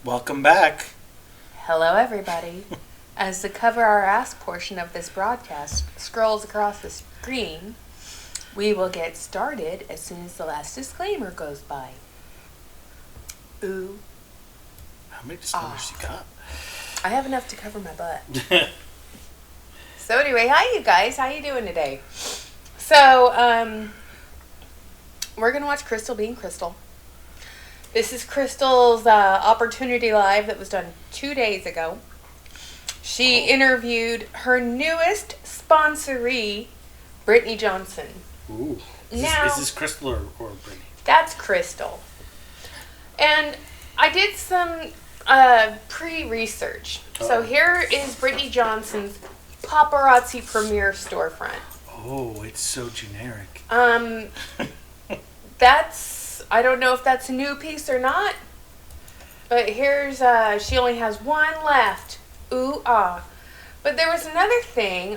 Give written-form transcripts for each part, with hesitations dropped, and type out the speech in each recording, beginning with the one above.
Welcome back. Hello, everybody. As the cover our ass portion of this broadcast scrolls across the screen, we will get started as soon as the last disclaimer goes by. Ooh. How many disclaimers you got? I have enough to cover my butt. So anyway, hi you guys. How you doing today? So, we're going to watch Crystal being Crystal. This is Crystal's Opportunity Live that was done 2 days ago. She interviewed her newest sponsoree, Brittany Johnson. Ooh. Is this Crystal or Brittany? That's Crystal. And I did some pre-research. So here is Brittany Johnson's Paparazzi premiere storefront. Oh, it's so generic. I don't know if that's a new piece or not. But here's, she only has one left. Ooh, ah. But there was another thing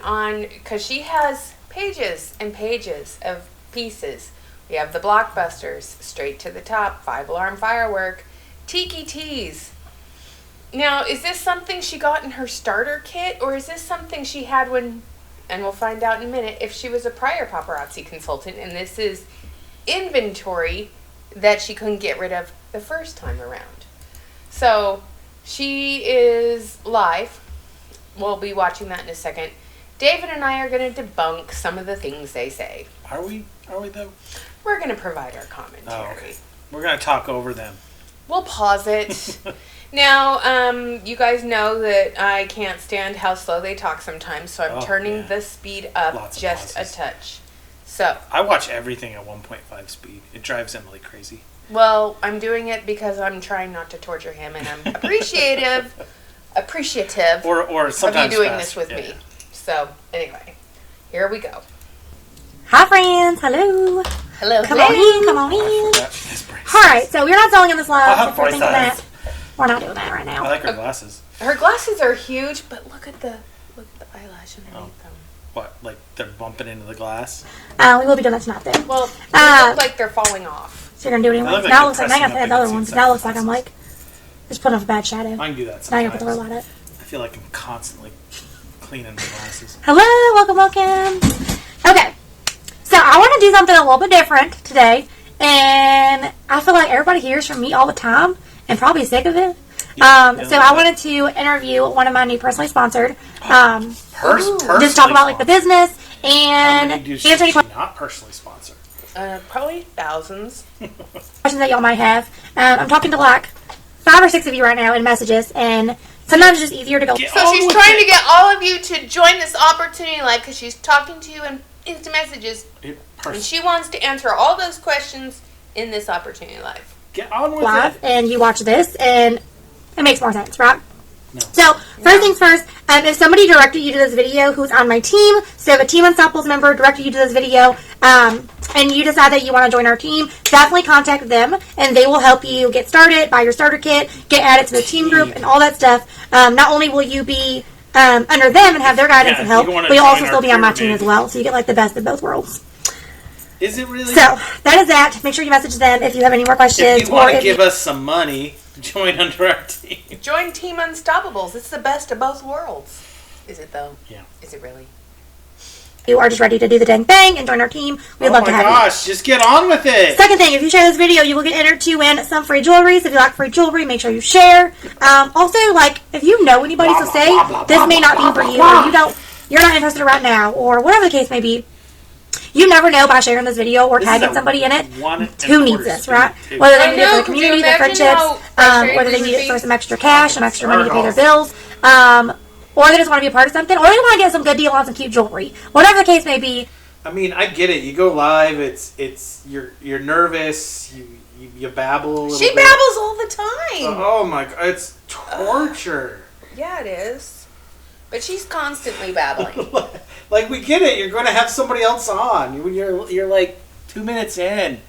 because she has pages and pages of pieces. We have the blockbusters, straight to the top, 5-alarm firework, Tiki Teas. Now, is this something she got in her starter kit, or is this something she had when, and we'll find out in a minute, if she was a prior paparazzi consultant, and this is inventory that she couldn't get rid of the first time around. So, she is live. We'll be watching that in a second. David and I are going to debunk some of the things they say. Are we though? We're going to provide our commentary. Oh, okay. We're going to talk over them. We'll pause it. Now, you guys know that I can't stand how slow they talk sometimes, so I'm turning the speed up just a touch. So I watch everything at 1.5 speed. It drives Emily crazy. Well, I'm doing it because I'm trying not to torture him, and I'm appreciative or sometimes of you doing fast. this with me. So, anyway, here we go. Hi, friends. Hello. Hello. Come on in. All right, so we're not selling in this live. We're thinking that we're not doing that right now. I like her glasses. Her glasses are huge, but look at the eyelash underneath them. What? Like they're bumping into the glass? We will be doing that tonight, though. Well, they look like they're falling off. So you're gonna do it anyway. Now it looks like I got the other ones. Now it looks like I'm like just putting off a bad shadow. I can do that sometimes. Now you have to throw a lot of it. I feel like I'm constantly cleaning the glasses. Hello, welcome. Okay, so I want to do something a little bit different today, and I feel like everybody hears from me all the time and probably sick of it. So I wanted to interview one of my new personally sponsored. Just talk about like the business and answer any questions. Not personally sponsored. Probably thousands. Questions that y'all might have. I'm talking to like 5 or 6 of you right now in messages, and sometimes it's just easier to go. So she's trying to get all of you to join this opportunity live because she's talking to you in instant messages, and she wants to answer all those questions in this opportunity live. Get on with live, it. and you watch this, and it makes more sense, right? No. So, first things first, if somebody directed you to this video who's on my team, so if a Team Unstoppables member directed you to this video, and you decide that you want to join our team, definitely contact them, and they will help you get started, buy your starter kit, get added to the team group, and all that stuff. Not only will you be under them and have their guidance and help, but you'll also still be on my team as well, so you get like the best of both worlds. Is it really? So, that is that. Make sure you message them if you have any more questions. If you want to give us some money, join under our team. Join Team Unstoppables. It's the best of both worlds. Is it, though? Yeah. Is it really? You are just ready to do the dang thing and join our team. We'd love to have you. Oh my gosh, just get on with it. Second thing, if you share this video, you will get entered to win some free jewelry. So if you like free jewelry, make sure you share. Also, like, if you know anybody, so say this may not be for you, or you're not interested right now, or whatever the case may be. You never know by sharing this video or tagging somebody in it who needs this, right? Whether they need it for the community, their friendships, whether they need it for some extra cash, some extra money to pay their bills, or they just want to be a part of something, or they want to get some good deal on some cute jewelry. Whatever the case may be. I mean, I get it. You go live. You're nervous. You babble a little bit. She babbles all the time. Oh my god, it's torture. Yeah, it is. But she's constantly babbling. Like, we get it. You're going to have somebody else on. You're like 2 minutes in.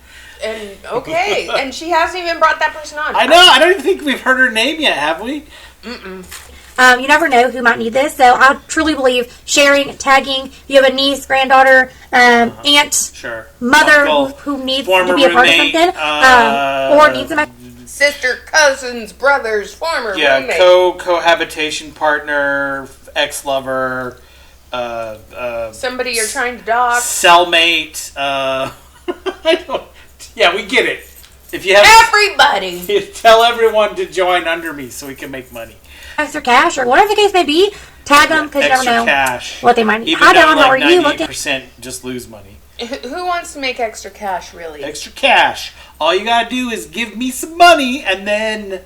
And okay, and she hasn't even brought that person on. I know. I don't even think we've heard her name yet, have we? You never know who might need this, so I truly believe sharing, tagging. If you have a niece, granddaughter, aunt, Sure. mother Uncle, who needs to be a part of something, or needs some sister, cousins, brothers, former roommate. cohabitation partner, ex-lover, somebody you're trying to dox. cellmate. I don't. Yeah, we get it. If you have everybody, tell everyone to join under me so we can make money. Extra cash or whatever the case may be. Tag them because you never know cash. what they might need. Even Hi, though Don. How are you? 98% just lose money. Who wants to make extra cash, really? Extra cash. All you gotta do is give me some money, and then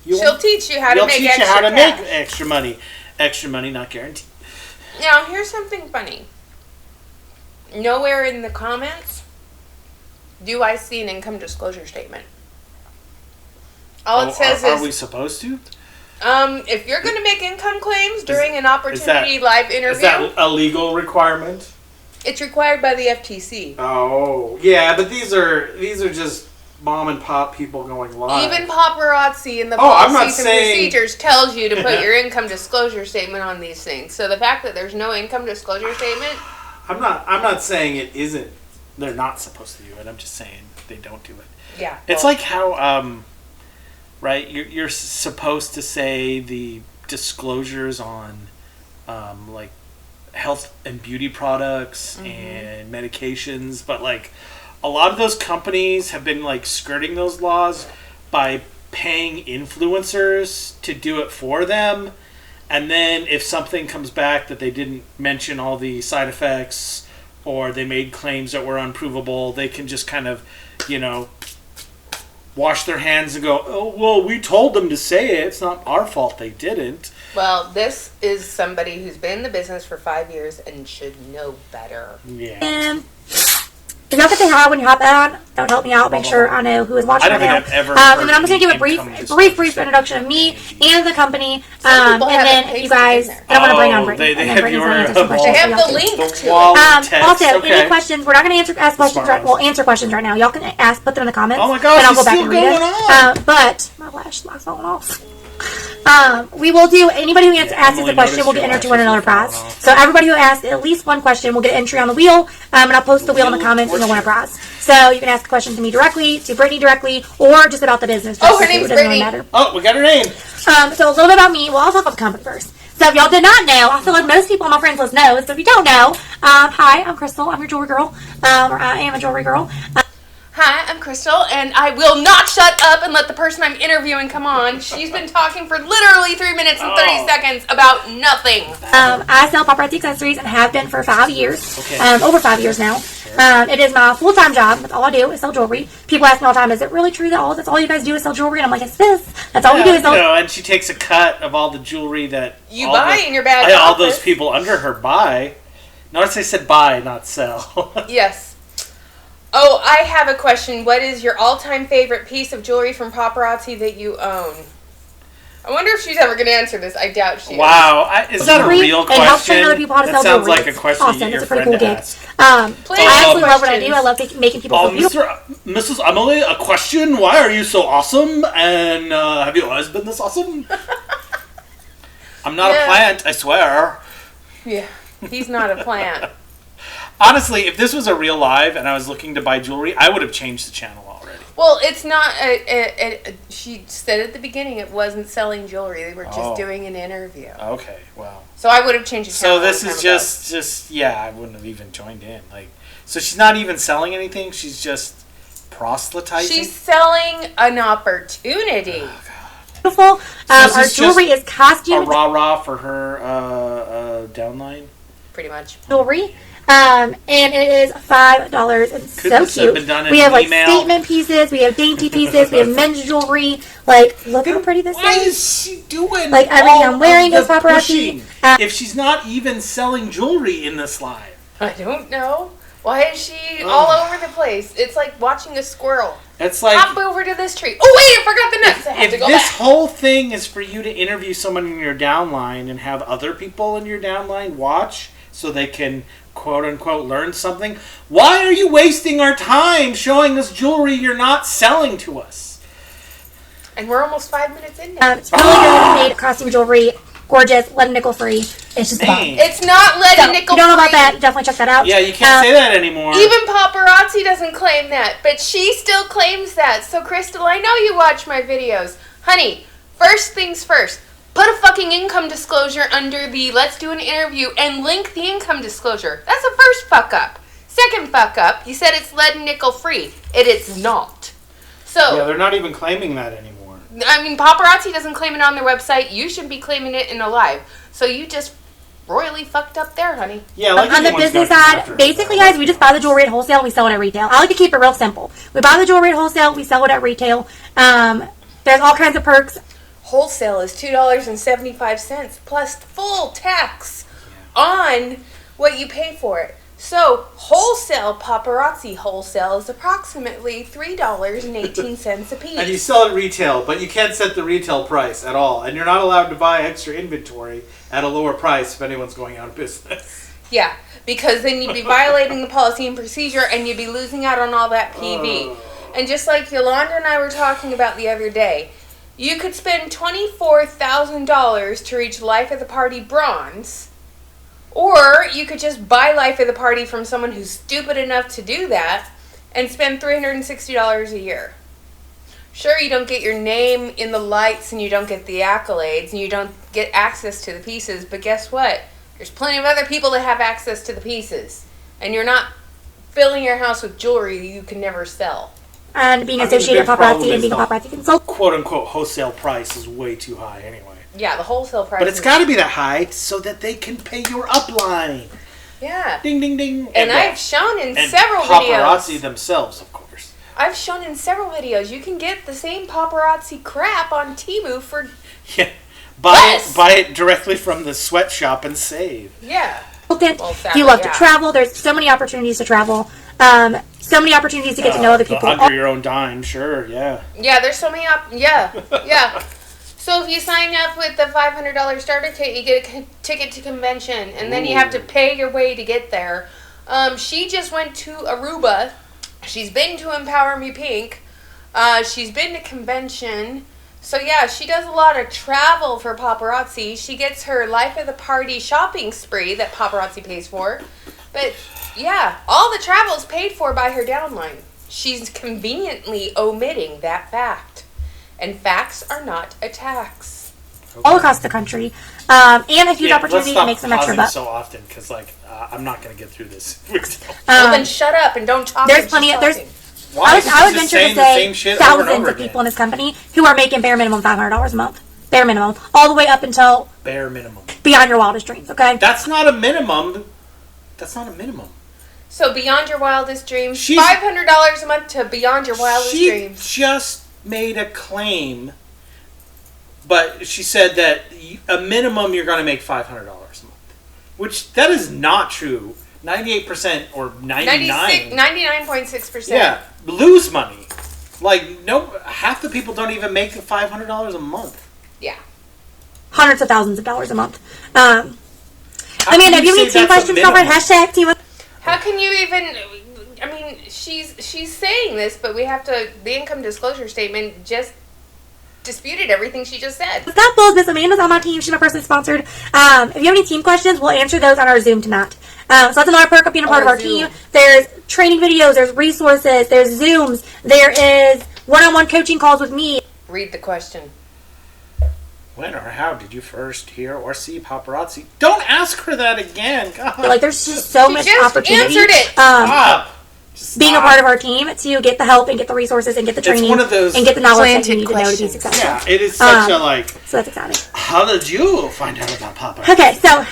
she'll teach you how to make extra cash. Make extra money. Extra money, not guaranteed. Now, here's something funny. Nowhere in the comments do I see an income disclosure statement. All it says is... Are we supposed to? If you're going to make income claims during an opportunity live interview... Is that a legal requirement? It's required by the FTC. Oh, yeah, but these are just mom and pop people going live. Even Paparazzi in the policies and procedures tells you to put your income disclosure statement on these things. So the fact that there's no income disclosure statement... I'm not saying it isn't. They're not supposed to do it. I'm just saying they don't do it. Yeah. It's like how, right, you're supposed to say the disclosures on, like, health and beauty products and medications, but, like, a lot of those companies have been, like, skirting those laws by paying influencers to do it for them. And then if something comes back that they didn't mention all the side effects or they made claims that were unprovable, they can just kind of, wash their hands and go, oh, well, we told them to say it. It's not our fault they didn't. Well, this is somebody who's been in the business for 5 years and should know better. Yeah. If y'all can say hi when you hop on, that would help me out. Make sure I know who is watching right now. And then I'm just going to give a brief introduction of me and the company. And then you guys, and I'm going to bring on Brittany. They have the link to also, any questions, we're not going to ask questions we'll answer questions right now. Y'all can put them in the comments. Oh my gosh, and I'll go back and read it. But my lash is falling off. We will do, anybody who asks us a question will get entered to win another prize. So everybody who asks at least one question will get an entry on the wheel, and I'll post the wheel in the comments and you'll win a prize. So you can ask a question to me directly, to Brittany directly, or just about the business. Her name's Brittany. Oh, we got her name. So a little bit about me. Well, I'll talk about the company first. So if y'all did not know, I feel like most people on my friends list know. So if you don't know, hi, I'm Crystal. I'm your jewelry girl. Or I am a jewelry girl. Hi, I'm Crystal, and I will not shut up and let the person I'm interviewing come on. She's been talking for literally 3 minutes and 30 seconds about nothing. I sell paparazzi accessories and have been for 5 years. Over 5 years now. It is my full-time job. That's all I do is sell jewelry. People ask me all the time, is it really true that that's all you guys do is sell jewelry? And I'm like, it's this. That's all we do is sell. And she takes a cut of all the jewelry that you buy in your bag. All those people under her buy. Notice I said buy, not sell. Yes. Oh, I have a question. What is your all-time favorite piece of jewelry from Paparazzi that you own? I wonder if she's ever going to answer this. I doubt she is. Wow. Is that a real question? And help train other people how to sell sounds jewelry. like a question It's a pretty cool gig. I actually love what I do. I love making people feel beautiful. Mrs. Emily, a question. Why are you so awesome? And have you always been this awesome? I'm not a plant, I swear. Yeah, he's not a plant. Honestly, if this was a real live and I was looking to buy jewelry, I would have changed the channel already. Well, it's not. She said at the beginning it wasn't selling jewelry. They were just doing an interview. Okay, well. So I would have changed the channel. So this is just I wouldn't have even joined in. So she's not even selling anything. She's just proselytizing. She's selling an opportunity. Oh, God. Beautiful. Our jewelry is costume. A rah-rah for her downline. Pretty much. Jewelry. And it is $5. It's so cute. We have statement pieces, we have dainty pieces, we have men's jewelry. Look how pretty this is. Why is she doing everything I'm wearing is paparazzi. If she's not even selling jewelry in this live. I don't know. Why is she all over the place? It's like watching a squirrel. It's like hop over to this tree. Oh wait, I forgot the nuts. I have to go this back. whole thing is for you to interview someone in your downline and have other people in your downline watch so they can quote unquote learn something. Why are you wasting our time showing us jewelry you're not selling to us? And we're almost 5 minutes in now. It's really good made costume jewelry. gorgeous, lead and nickel free. It's just the bomb. It's not lead and nickel free. If you don't know about that, definitely check that out. Yeah, you can't say that anymore. Even Paparazzi doesn't claim that, but she still claims that. So, Crystal, I know you watch my videos. Honey, first things first. Put a fucking income disclosure under the let's do an interview and link the income disclosure. That's the first fuck up. Second fuck up, you said it's lead and nickel free. It is not. So yeah, they're not even claiming that anymore. I mean, Paparazzi doesn't claim it on their website. You should be claiming it in a live. So you just royally fucked up there, honey. Yeah, like on the business side, basically, guys, we just buy the jewelry at wholesale and we sell it at retail. I like to keep it real simple. We buy the jewelry at wholesale, we sell it at retail. There's all kinds of perks. Wholesale is $2.75 plus full tax on what you pay for it. So, wholesale, Paparazzi wholesale is approximately $3.18 a piece. And you sell it retail, but you can't set the retail price at all. And you're not allowed to buy extra inventory at a lower price if anyone's going out of business. Yeah, because then you'd be violating the policy and procedure and you'd be losing out on all that PV. And just like Yolanda and I were talking about the other day, you could spend $24,000 to reach Life of the Party bronze. Or you could just buy Life of the Party from someone who's stupid enough to do that and spend $360 a year. Sure, you don't get your name in the lights and you don't get the accolades and you don't get access to the pieces, but guess what? There's plenty of other people that have access to the pieces. And you're not filling your house with jewelry you can never sell. And being associated with Paparazzi and being a Paparazzi consultant. Quote-unquote wholesale price is way too high anyway. Yeah, the wholesale price. But it's got to be that high so that they can pay your upline. Yeah. Ding, ding, ding. And I've shown in and several Paparazzi videos. themselves, of course. I've shown in several videos. You can get the same Paparazzi crap on Temu for Yeah. Buy it directly from the sweatshop and save. Yeah. If you love to travel, there's so many opportunities to travel. So many opportunities to get to know other people. Under your own dime, sure, yeah. Yeah, there's so many yeah. So if you sign up with the $500 starter kit, you get a ticket to convention, and then you have to pay your way to get there. She just went to Aruba. She's been to Empower Me Pink. She's been to convention. So yeah, she does a lot of travel for Paparazzi. She gets her Life of the Party shopping spree that Paparazzi pays for. But yeah, all the travel is paid for by her downline. She's conveniently omitting that fact. And facts are not a tax. Okay. All across the country. And a huge opportunity to make some extra bucks. So often, because I'm not going to get through this. Well, then shut up and don't talk. There's plenty of... I would venture to say thousands of people in this company who are making bare minimum $500 a month. Bare minimum. All the way up until... Bare minimum. Beyond your wildest dreams, okay? That's not a minimum. That's not a minimum. So beyond your wildest dreams, $500 a month to beyond your wildest dreams. She just made a claim, but she said that a minimum you're going to make $500 a month, which that is not true. 98% or 99.6%. Yeah, lose money. Like half the people don't even make the $500 a month. Yeah, hundreds of thousands of dollars a month. I mean, if you have any team questions, girlfriend, hashtag team. How can you even? I mean, she's saying this, but we have to. The income disclosure statement just disputed everything she just said. Scott Bulls, Miss Amanda's on my team. She's my personally sponsored. If you have any team questions, we'll answer those on our Zoom tonight. So that's another perk of being a part of our team. There's training videos, there's resources, there's Zooms, there is one-on-one coaching calls with me. Read the question. When or how did you first hear or see Paparazzi? Don't ask her that again. God. Like, there's just so much opportunity. Answered it. Being a part of our team to get the help and get the resources and get the training and get the knowledge that you need to know to be successful. Yeah, it is such a So that's exciting. How did you find out about Paparazzi? Okay, so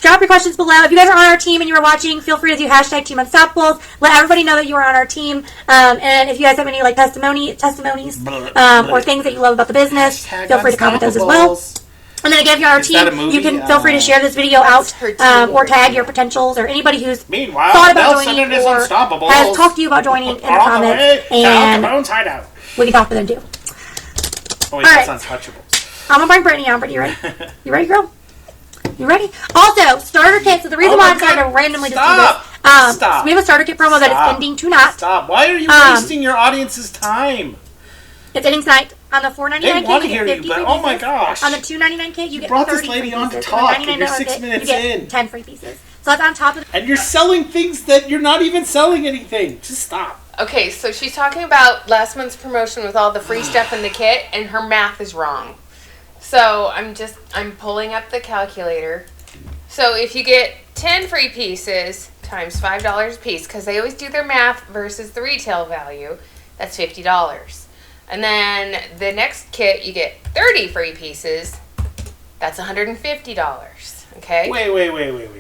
drop your questions below. If you guys are on our team and you are watching, feel free to do hashtag Team Unstoppables. Let everybody know that you are on our team. And if you guys have any testimonies or things that you love about the business, feel free to comment those as well. And then again, if you're on our team, you can feel free to share this video out or tag your potentials or anybody who's thought about joining or has talked to you about joining in the comments. And we can talk to them too. Oh, wait, that's Untouchables. I'm going to bring Brittany on. Brittany, you ready? You ready, girl? You ready? Also, starter kit. So the reason why I decided to randomly just do this. So we have a starter kit promo that is ending tonight. Stop. Why are you wasting your audience's time? It's ending tonight. On the $4.99 They kit, want to you hear get you, 50 but free oh my pieces. gosh. On the $2.99 kit, you get brought 30 this lady free on to pieces. talk, On the and you're $99 6 kit, minutes you get in. 10 free pieces. So that's on top of And you're selling things that you're not even selling anything. Just stop. Okay, so she's talking about last month's promotion with all the free stuff in the kit, and her math is wrong. So I'm pulling up the calculator. So if you get 10 free pieces times $5 a piece, because they always do their math versus the retail value, that's $50. And then the next kit, you get 30 free pieces, that's $150. Okay? Wait.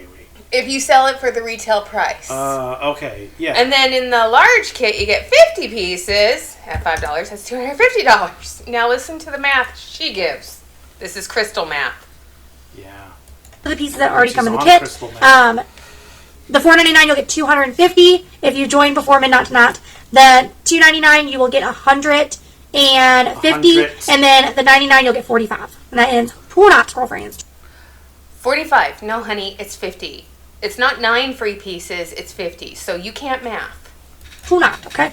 If you sell it for the retail price. Okay, yeah. And then in the large kit, you get 50 pieces at $5. That's $250. Now listen to the math she gives. This is Crystal math. Yeah. the pieces that already She's come in the on kit. Crystal now. The $4.99 you'll get 250 if you join before midnight tonight. The $2.99 you will get 150, 100. and then the $99 you'll get 45. And that ends tonight, girlfriends. 45. No, honey, it's 50. It's not 9 free pieces, it's 50. So you can't math. Tonight, okay?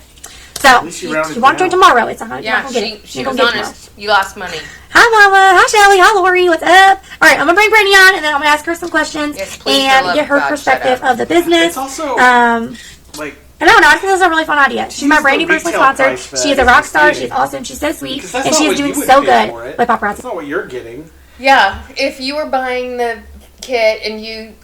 So, least you you rounded want to down. join tomorrow, it's 100. Yeah, she was honest. You lost money. Hi, Mama. Hi, Shelly. Hi, Lori. What's up? All right, I'm going to bring Brittany on, and then I'm going to ask her some questions Yes, please, and for get her love of God, perspective shut up. of the business. It's also, I like, don't know. I think this is a really fun idea. She's my She's Brandy the personally retail sponsored. price for She is that a rock is star. misleading. She's awesome. She's so sweet. because that's And not she is what doing you would so pay good for it. with That's Paparazzi. not what you're getting. Yeah, if you were buying the kit and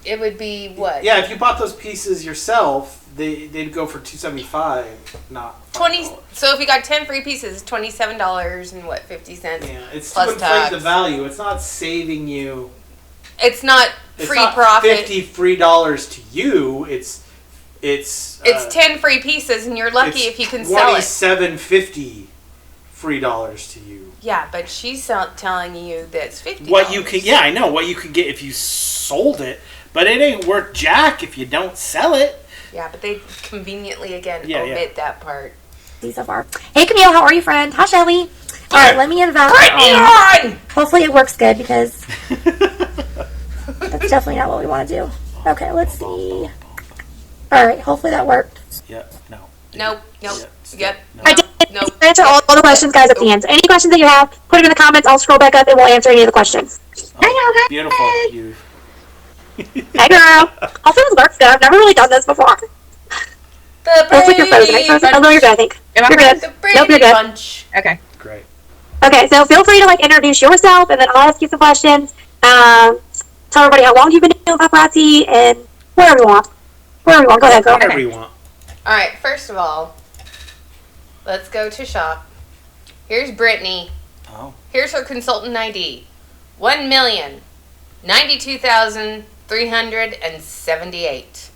it would be what? Yeah, if you bought those pieces yourself, they'd go for $275, not $5. 20. So if you got 10 free pieces, it's $27 and what, 50 cents? Yeah, it's plus to inflate tax. the value. It's not saving you. It's not It's free not profit. $50 free to you. It's 10 free pieces, and you're lucky if you can sell it. $27.50 free to you. Yeah, but she's telling you that it's $50. What you can, yeah, I know what you could get if you sold it, but it ain't worth jack if you don't sell it. Yeah, but they conveniently omit that part. So far. Hey, Camille. How are you, friend? Hi, Shelly. All right, let me invite Brittany her on! Hopefully it works good because that's definitely not what we want to do. Okay, let's see. All right, hopefully that worked. Yep. No. Nope. Yep. No. I did Nope. answer all the questions, guys, at the end. So any questions that you have, put them in the comments. I'll scroll back up and we'll answer any of the questions. Oh, beautiful. You. Hey, girl. Hopefully this works good. I've never really done this before. The Looks like you're frozen. Are you frozen? Oh, no, you're good, I think. Am I You're good. The Nope, Brady you're good. Bunch. Okay. Great. Okay, so feel free to introduce yourself, and then I'll ask you some questions. Tell everybody how long you've been doing paparazzi, and whatever you want. Whatever you want. Go ahead, girl. Whatever you want. All right, first of all, let's go to shop. Here's Brittany. Oh. Here's her consultant ID. 1,092,378.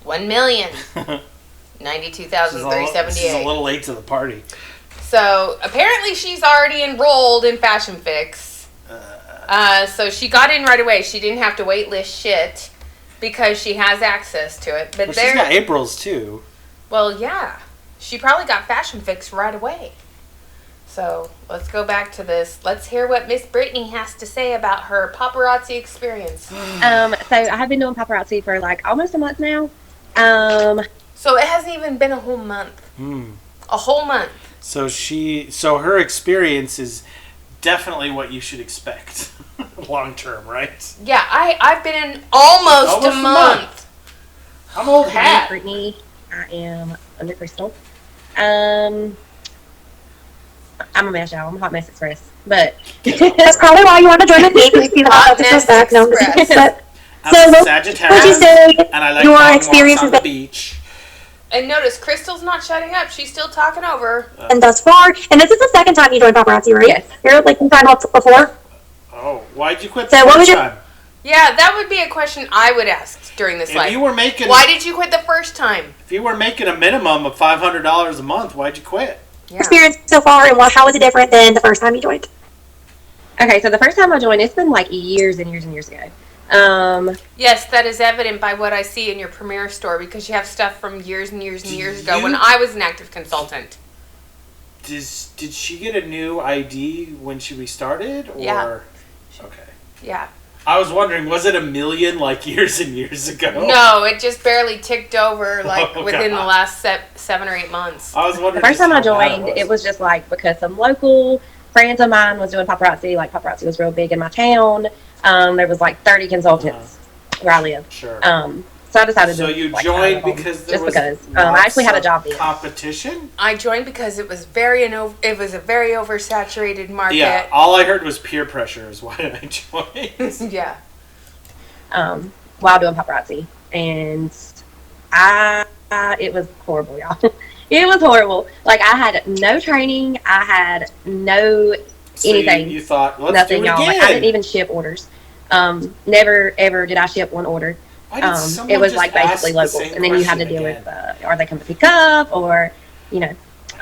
1,092,378. She's a little late to the party. So apparently she's already enrolled in Fashion Fix. So she got in right away. She didn't have to wait list shit because she has access to it. But Well, she's got April's too. well, yeah, she probably got Fashion Fix right away. So let's go back to this. Let's hear what Miss Brittany has to say about her paparazzi experience. So I have been doing paparazzi for almost a month now. So it hasn't even been a whole month. A whole month. So her experience is definitely what you should expect long term, right? Yeah, I've been in almost a month. I'm old My name's hat. Brittany. I am under Crystal. I'm a mess, y'all. I'm a hot mess express. But That's probably why you want to join with me, because you see the hot Hotness back. No, Express. but, I'm so a what Sagittarius, would you say and I like your long experience walks has on the been beach. And notice, Crystal's not shutting up. She's still talking over. thus far? And this is the second time you joined paparazzi, right? Yes. You're you signed up before? Oh, why'd you quit So the what was first your- time? Yeah, that would be a question I would ask during this If life. you were making Why did you quit the first time? a minimum of $500 a month, why'd you quit? Yeah. Experience so far, and how was it different than the first time you joined? okay, so the first time I joined, it's been years and years and years ago. Yes, that is evident by what I see in your Premiere store because you have stuff from years and years and years ago you- when I was an active consultant. Did she get a new ID when she restarted? Or? Yeah. Okay. Yeah. I was wondering, was it 1 million years and years ago? No, it just barely ticked over Oh, within the God. last 7 or 8 months. I was wondering. The first time I just how bad joined, it was just because I'm local. friends of mine was doing paparazzi. Like, paparazzi was real big in my town. There was like 30 consultants where I live. Sure. So I decided So to you like, joined because there just was because I actually had a job then. Competition? I joined because it was a very oversaturated market. Yeah, all I heard was peer pressure is why I joined. Yeah. While doing paparazzi, and it was horrible, y'all. It was horrible. Like, I had no training. I had no anything. You thought, let's nothing, do it y'all. again. Like, I didn't even ship orders. Never ever did I ship one order. It was like basically locals, and then you had to deal with are they coming to pick up, or you know.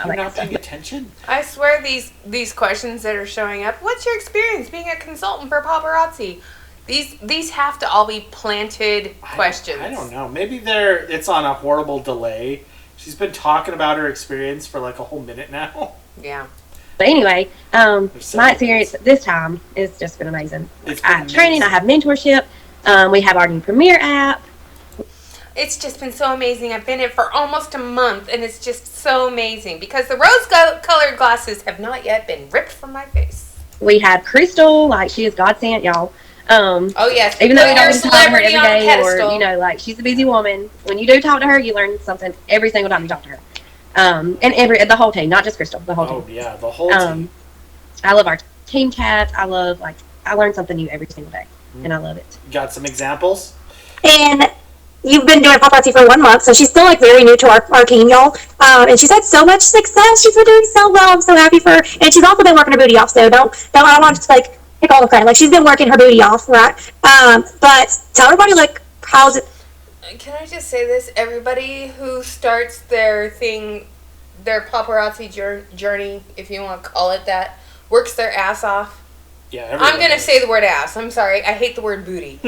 You're not paying attention. I swear these questions that are showing up. What's your experience being a consultant for paparazzi? These have to all be planted questions. I don't know. Maybe it's on a horrible delay. She's been talking about her experience for like a whole minute now. Yeah. But anyway, my experience this time has just been amazing. I have training. I have mentorship. We have our new Premiere app. It's just been so amazing. I've been in it for almost a month, and it's just so amazing because the rose-colored glasses have not yet been ripped from my face. We have Crystal, like she is God sent, y'all. Oh yes, even though you don't talk to her every day, or like she's a busy woman. When you do talk to her, you learn something every single time you talk to her. And the whole team, not just Crystal, the whole team. Oh yeah, the whole team. I love our team chats. I learn something new every single day, and I love it. You got some examples? And you've been doing paparazzi for 1 month, so she's still like very new to our team, y'all. And she's had so much success. She's been doing so well. I'm so happy for her. And she's also been working her booty off. So I don't want to just like pick all the credit. Like, she's been working her booty off, right? But tell everybody, like, how's it? Can I just say this? Everybody who starts their paparazzi journey, if you want to call it that, works their ass off. Yeah, I'm going to say the word ass. I'm sorry. I hate the word booty.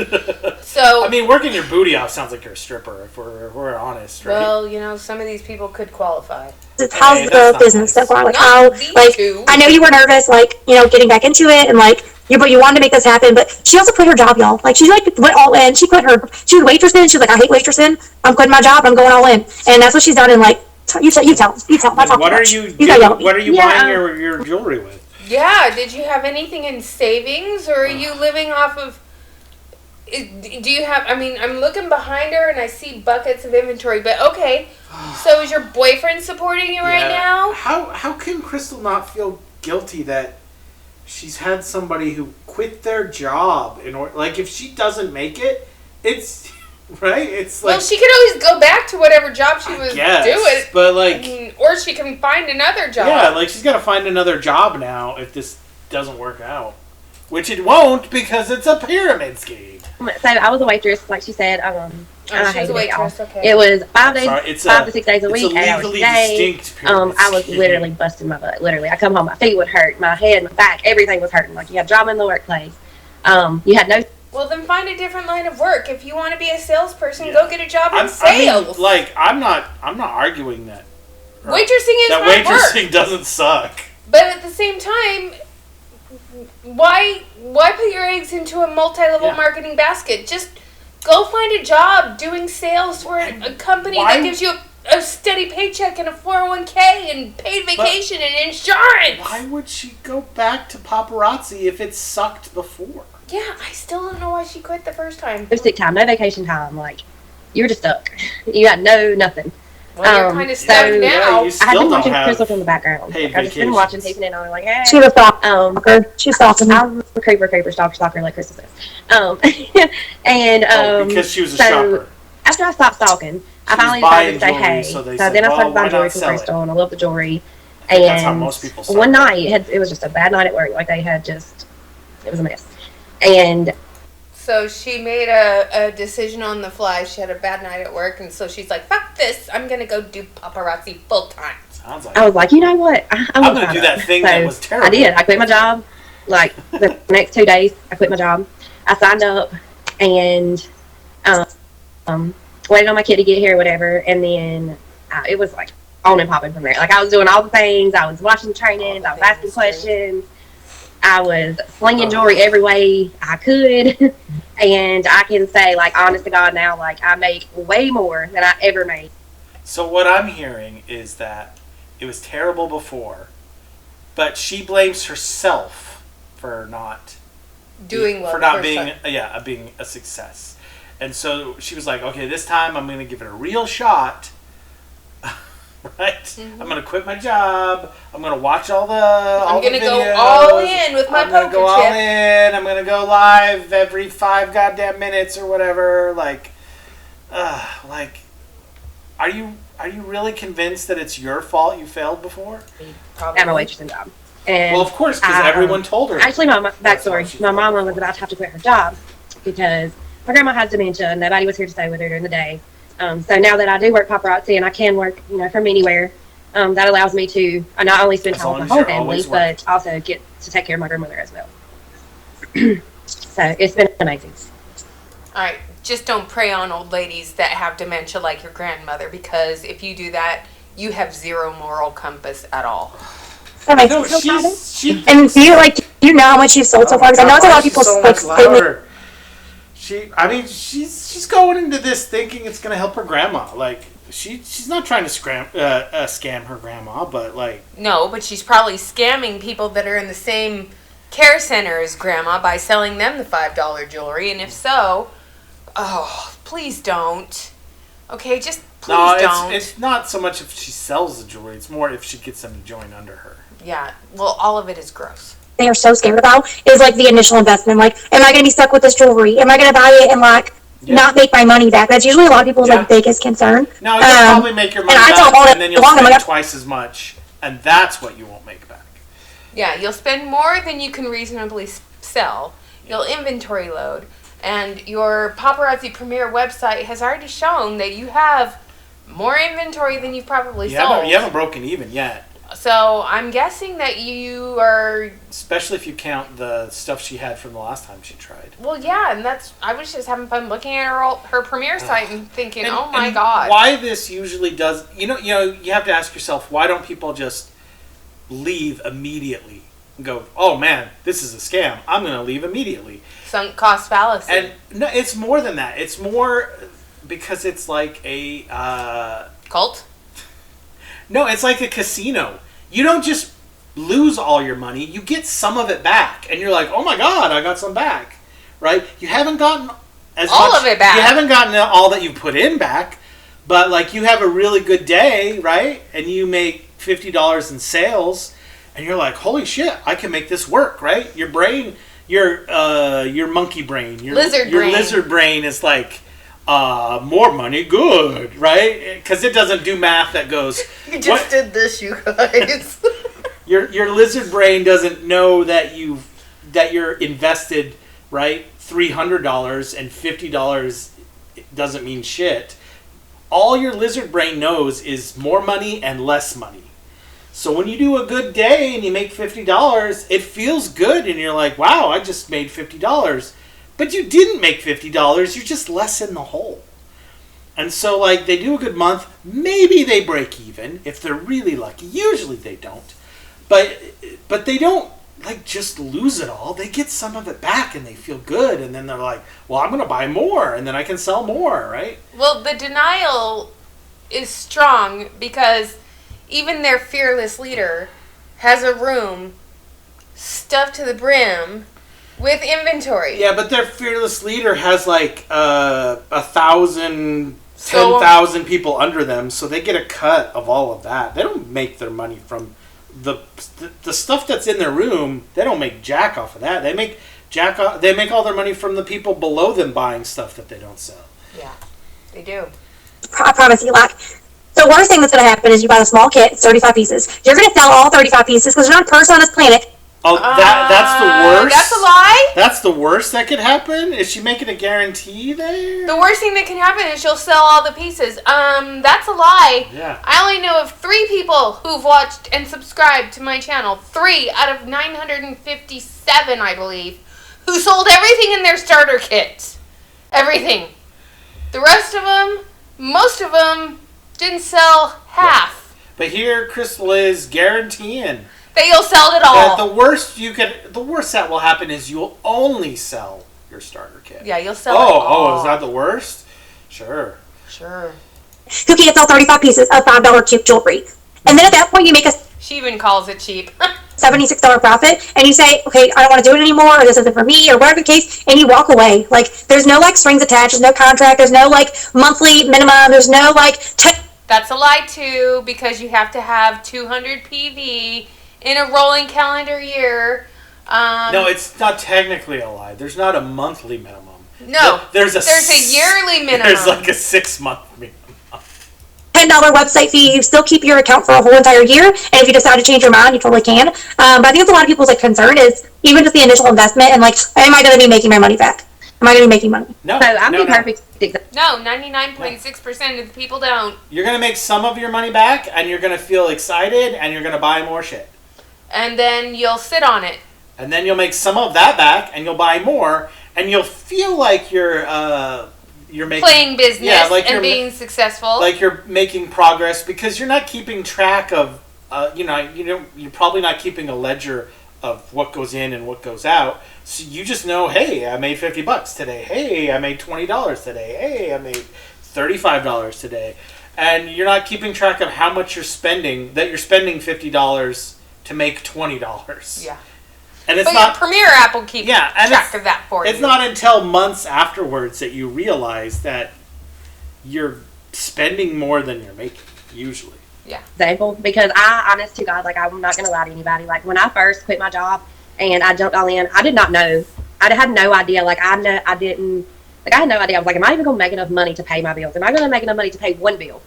So, I mean, working your booty off sounds like you're a stripper, if we're honest, right? Well, you know, some of these people could qualify. How's the business so far? Like, I know you were nervous, like, you know, getting back into it, and like, but you wanted to make this happen. But she also quit her job, y'all. Like, she like went all in. She was waitressing. She was like, I hate waitressing. I'm quitting my job. I'm going all in. And that's what she's done. And like, you tell. What are you buying your jewelry with? Yeah, did you have anything in savings, or are you living off of... Do you have... I mean, I'm looking behind her, and I see buckets of inventory, but okay. So is your boyfriend supporting you right now? How can Crystal not feel guilty that she's had somebody who quit their job in order... Like, if she doesn't make it, it's... Right? It's like... Well, she could always go back to whatever job she was doing. But like... I mean, or she can find another job. Yeah, like, she's got to find another job now if this doesn't work out. Which it won't, because it's a pyramid scheme. So I was a waitress, like she said. She was a waitress, okay. It was 5 to 6 days a week, 8 hours a day. I was literally busting my butt. Literally, I come home, my feet would hurt, my head, my back, everything was hurting. Like, you had drama in the workplace. You had no... Well, then find a different line of work. If you want to be a salesperson, go get a job in sales. I mean, like, I'm not arguing that. Waitressing is hard work. Waitressing doesn't suck. But at the same time, why put your eggs into a multi-level marketing basket? Just go find a job doing sales for a company that gives you a steady paycheck and a 401k and paid vacation and insurance. Why would she go back to paparazzi if it sucked before? Yeah, I still don't know why she quit the first time. No sick time, no vacation time. Like, you were just stuck. You had nothing. Well, you're kind of stuck now. I had been watching Crystal from the background. Like, I've just been watching, peeping in on her, like, hey. She was stalker. She's stalking. I'm a creeper, stalker, like Crystal says. Because she was a shopper. After I stopped stalking, I finally decided to say, hey. So then I started buying jewelry from Crystal, and I love the jewelry. And that's how most people start. One night, it was just a bad night at work. Like, it was a mess. And so she made a decision on the fly. She had a bad night at work, and so she's like, fuck this, I'm going to go do paparazzi full time. I was like, you know what? I'm going to do that thing that was terrible. I did. I quit my job. Like, the next 2 days, I quit my job. I signed up and waited on my kid to get here or whatever, and then it was like on and popping from there. Like, I was doing all the things. I was watching the trainings. I was asking questions. I was slinging jewelry every way I could, and I can say, like, honest to God now, like, I make way more than I ever made. So what I'm hearing is that it was terrible before, but she blames herself for not Doing well for not for being herself. being a success. And so she was like, okay, this time I'm going to give it a real shot. Right? Mm-hmm. I'm going to quit my job. I'm going to watch I'm going to go all in with my poker chip. I'm going to go all in. I'm going to go live every 5 goddamn minutes or whatever. Like, are you really convinced that it's your fault you failed before? Probably. At my waitressing job. And well, of course, because everyone told her. Actually, backstory. My mama was about to have to quit her job because my grandma has dementia and nobody was here to stay with her during the day. So now that I do work paparazzi and I can work, from anywhere, that allows me to not only spend time with my whole family, but also get to take care of my grandmother as well. So it's been amazing. All right. Just don't prey on old ladies that have dementia like your grandmother, because if you do that, you have zero moral compass at all. That makes me so proud. And do you know how much you've sold so far? Because I know it's a lot of people louder. She's going into this thinking it's going to help her grandma. Like, she's not trying to scam her grandma, but like... No, but she's probably scamming people that are in the same care center as grandma by selling them the $5 jewelry. And if so, please don't. Okay, just please don't. It's not so much if she sells the jewelry. It's more if she gets them to join under her. Yeah, well, all of it is gross. They are so scared about is like the initial investment. Like, am I going to be stuck with this jewelry? Am I going to buy it and not make my money back? That's usually a lot of people's biggest concern. No, you'll probably make your money back, and then you'll spend twice as much, and that's what you won't make back. Yeah, you'll spend more than you can reasonably sell. You'll inventory load, and your Paparazzi Premier website has already shown that you have more inventory than you've probably sold. You haven't broken even yet. So I'm guessing that you are... Especially if you count the stuff she had from the last time she tried. Well, yeah, and I was just having fun looking at her premiere site and thinking, oh my God. Why this usually does... You have to ask yourself, why don't people just leave immediately and go, oh man, this is a scam. I'm going to leave immediately. Sunk cost fallacy. And no, it's more than that. It's more because it's like a... Cult? No, it's like a casino. You don't just lose all your money. You get some of it back. And you're like, oh my God, I got some back. Right? You haven't gotten all of it back. You haven't gotten all that you put in back. But like you have a really good day, right? And you make $50 in sales. And you're like, holy shit, I can make this work, right? Your brain, your monkey brain, your lizard brain is like... more money, good, right? Because it doesn't do math that goes... You just did this, you guys. Your lizard brain doesn't know that you're invested, right? $300 and $50 doesn't mean shit. All your lizard brain knows is more money and less money. So when you do a good day and you make $50, it feels good and you're like, wow, I just made $50. But you didn't make $50, you're just less in the hole. And so, like, they do a good month, maybe they break even, if they're really lucky. Usually they don't. But they don't, like, just lose it all. They get some of it back and they feel good, and then they're like, well, I'm going to buy more, and then I can sell more, right? Well, the denial is strong because even their fearless leader has a room stuffed to the brim with inventory. Yeah, but their fearless leader has like 1,000, 10,000 people under them, so they get a cut of all of that. They don't make their money from the stuff that's in their room. They don't make jack off of that. They make all their money from the people below them buying stuff that they don't sell. Yeah, they do. I promise you, the worst thing that's going to happen is you buy a small kit, it's 35 pieces. You're going to sell all 35 pieces because there's not a person on this planet. Oh, that's the worst? That's a lie? That's the worst that could happen? Is she making a guarantee there? The worst thing that can happen is she'll sell all the pieces. That's a lie. Yeah. I only know of 3 people who've watched and subscribed to my channel. 3 out of 957, I believe, who sold everything in their starter kit. Everything. The rest of them, most of them, didn't sell half. Yeah. But here, Crystal is guaranteeing that you'll sell it all. The worst that will happen is you'll only sell your starter kit. Yeah, you'll sell it all. Oh, is that the worst? Sure. Who can't sell 35 pieces of $5 cheap jewelry? And then at that point you make a... She even calls it cheap. $76 profit, and you say, okay, I don't want to do it anymore, or this isn't for me, or whatever the case, and you walk away. Like, there's no, like, strings attached, there's no contract, there's no, like, monthly minimum, there's no, like, That's a lie, too, because you have to have 200 PV in a rolling calendar year. No, it's not technically a lie. There's not a monthly minimum. No, there's a yearly minimum. There's like a 6-month minimum. $10 website fee. You still keep your account for a whole entire year, and if you decide to change your mind, you totally can. But I think that's a lot of people's, like, concern is even just the initial investment and, like, am I going to be making my money back? Am I going to be making money? So I'm the perfect. No, 99.6% of the people don't. You're going to make some of your money back, and you're going to feel excited, and you're going to buy more shit. And then you'll sit on it. And then you'll make some of that back, and you'll buy more, and you'll feel like you're making playing business and being successful. Like you're making progress because you're not keeping track of, you're probably not keeping a ledger of what goes in and what goes out. So you just know, hey, I made $50 today. Hey, I made $20 today. Hey, I made $35 today. And you're not keeping track of how much you're spending, that you're spending $50 to make $20. Yeah. And it's but not your Premier app will keep track of that for you. It's not until months afterwards that you realize that you're spending more than you're making, usually. Yeah. Example, because honest to God, like, I'm not going to lie to anybody. Like, when I first quit my job and I jumped all in, I did not know. I had no idea. Like, I had no idea. I was like, am I even going to make enough money to pay my bills? Am I going to make enough money to pay one bill?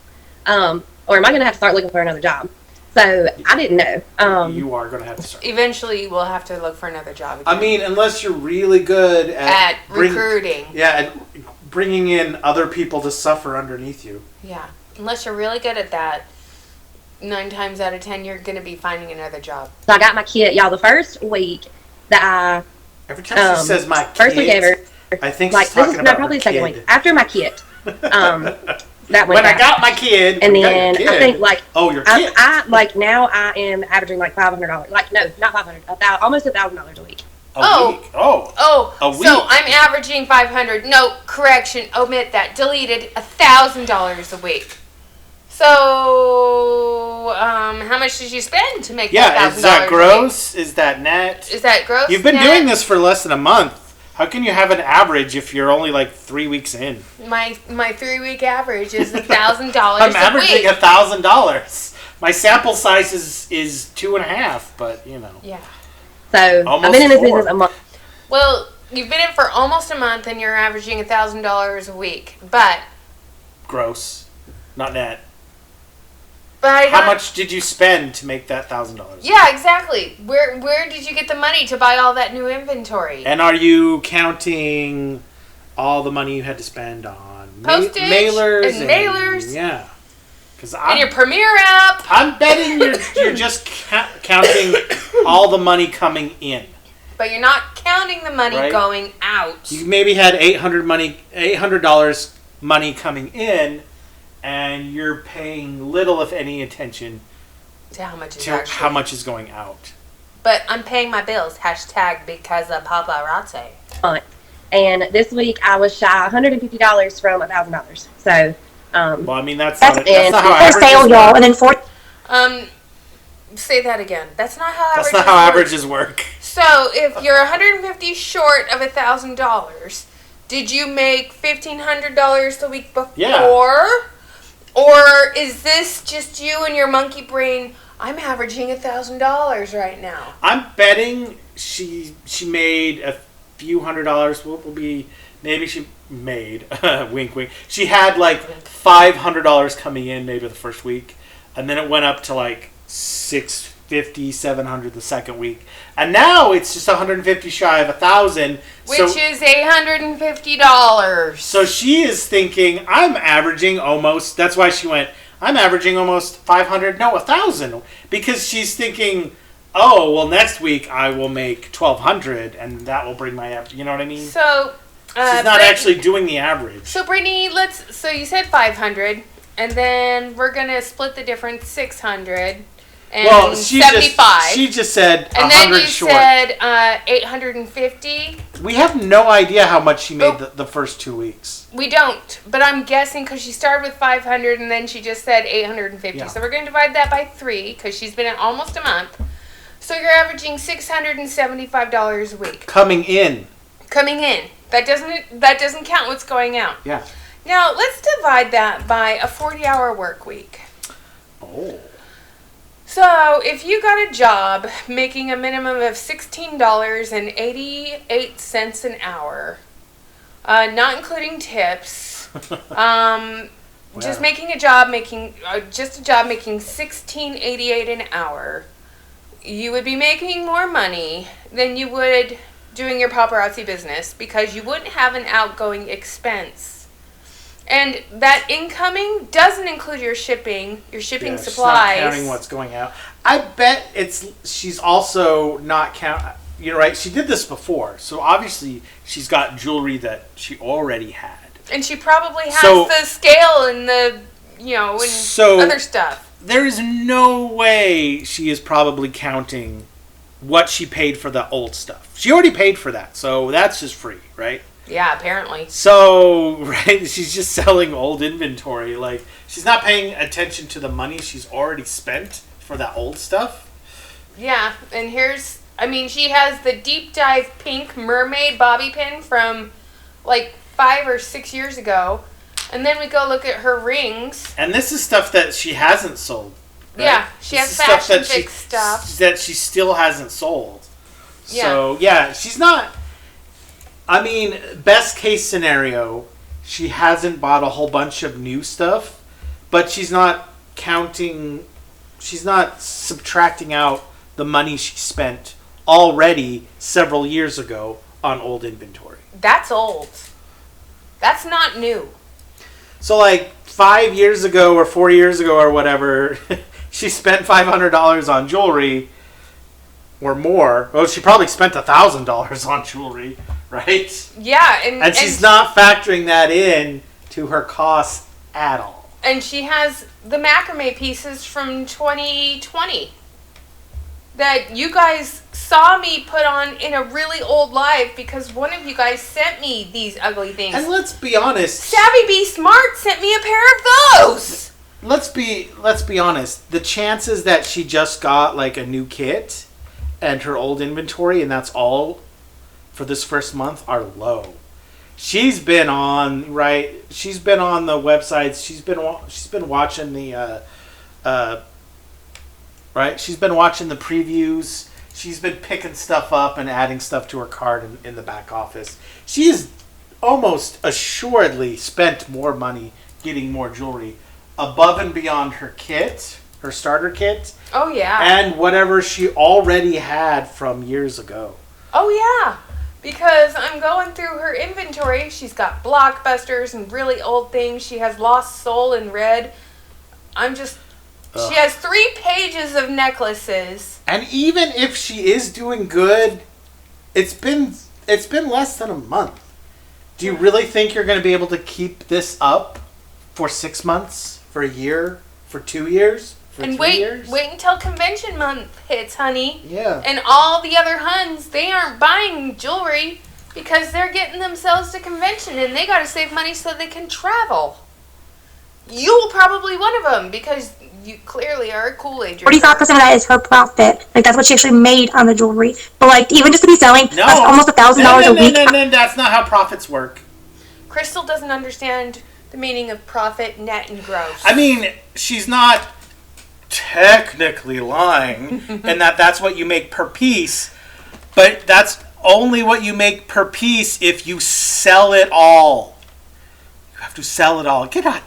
Or am I going to have to start looking for another job? So I didn't know. You are going to have to start. Eventually, we'll have to look for another job again. I mean, unless you're really good at recruiting. Yeah, and bringing in other people to suffer underneath you. Yeah, unless you're really good at that, 9 times out of 10, you're going to be finding another job. So I got my kid, y'all. The first week that every time she says my kid, first week ever, I think like she's talking about probably her the second kid. week after my kid. That when I got my kid, and then I think like your kid. I like now I am averaging like $500. Like no, not $500. Almost $1,000 a week. A week. A week. So I'm averaging $500. No, correction. Omit that. Deleted. $1,000 a week. So, how much did you spend to make that $1,000? Is that gross? Is that net? Is that gross? You've been doing this for less than a month. How can you have an average if you're only like 3 weeks in? My 3-week average is $1,000 I'm averaging $1,000. My sample size is 2.5, but you know. Yeah. So almost I've been in this 4. business a month. Well, you've been in for almost a month, and you're averaging $1,000 a week, but gross, not net. But how much did you spend to make that $1,000? Yeah, exactly. Where did you get the money to buy all that new inventory? And are you counting all the money you had to spend on postage mailers? And mailers. Yeah. And your Premier app. I'm betting you're just counting all the money coming in. But you're not counting the money going out. You maybe had $800 money coming in. And you're paying little, if any, attention to how much is going out. But I'm paying my bills. # because of paparazzi. And this week I was shy $150 from $1,000. So, well, I mean that's not how averages sale, y'all, and then say that again. That's not how averages. That's not how averages work. So if you're $150 short of $1,000, did you make $1,500 the week before? Yeah. Or is this just you and your monkey brain? I'm averaging $1,000 right now. I'm betting she made a few $100s. Will be maybe she made wink wink. She had like $500 coming in maybe the first week, and then it went up to like $650, $700 the second week, and now it's just $150 shy of $1,000. Which is $850. So she is thinking, I'm averaging almost, that's why she went, I'm averaging almost $1,000, because she's thinking, oh, well, next week I will make $1,200, and that will bring my average, you know what I mean? So, she's not actually doing the average. So, Brittany, so you said 500, and then we're going to split the difference, 600. And she 75. She just said 100 and then you short. said 850. We have no idea how much she made the first 2 weeks. We don't, but I'm guessing because she started with 500 and then she just said 850. Yeah. So we're going to divide that by 3 because she's been in almost a month. So you're averaging $675 a week. Coming in. That doesn't count what's going out. Yeah. Now, let's divide that by a 40-hour work week. Oh. So, if you got a job making a minimum of $16.88 an hour, not including tips, just making a job making $16.88 an hour, you would be making more money than you would doing your paparazzi business because you wouldn't have an outgoing expense. And that incoming doesn't include your shipping supplies. She's not counting what's going out. I bet she's also not you're right, she did this before. So obviously she's got jewelry that she already had. And she probably has the scale and the, and other stuff. There is no way she is probably counting what she paid for the old stuff. She already paid for that, so that's just free, right? Yeah, apparently. So, right, she's just selling old inventory. Like, she's not paying attention to the money she's already spent for that old stuff. Yeah, and she has the deep dive pink mermaid bobby pin from like 5 or 6 years ago. And then we go look at her rings. And this is stuff that she hasn't sold. Right? Yeah, she has fashion fix stuff. That she still hasn't sold. Yeah. So, yeah, she's not... best case scenario, she hasn't bought a whole bunch of new stuff, but she's not subtracting out the money she spent already several years ago on old inventory. That's old. That's not new. So, like, 5 years ago or 4 years ago or whatever, she spent $500 on jewelry or more. Well, she probably spent $1,000 on jewelry, right? Yeah. And she's not factoring that in to her costs at all. And she has the macrame pieces from 2020 that you guys saw me put on in a really old live because one of you guys sent me these ugly things. And let's be honest. Savvy Be Smart sent me a pair of those. Let's be honest. The chances that she just got like a new kit and her old inventory and that's all for this first month are low. She's been on the websites. She's been watching the right. She's been watching the previews. She's been picking stuff up and adding stuff to her cart in the back office. She has almost assuredly spent more money getting more jewelry above and beyond her kit, her starter kit. Oh yeah. And whatever she already had from years ago. Oh yeah. Because I'm going through her inventory. She's got blockbusters and really old things. She has Lost Soul in red. She has 3 pages of necklaces. And even if she is doing good, it's been less than a month. Do you really think you're going to be able to keep this up for 6 months, for a year, for 2 years, for 3 years? Wait until convention month hits, honey. Yeah. And all the other Huns, they aren't buying jewelry because they're getting themselves to convention and they got to save money so they can travel. You'll probably one of them because you clearly are a Kool-Aid drinker. 45% of that is her profit. Like, that's what she actually made on the jewelry. But, like, even just to be selling, that's almost $1,000 a week. No, that's not how profits work. Crystal doesn't understand the meaning of profit, net, and gross. She's not technically lying in that's what you make per piece, but that's only what you make per piece if you sell it all. You have to sell it all. Get on.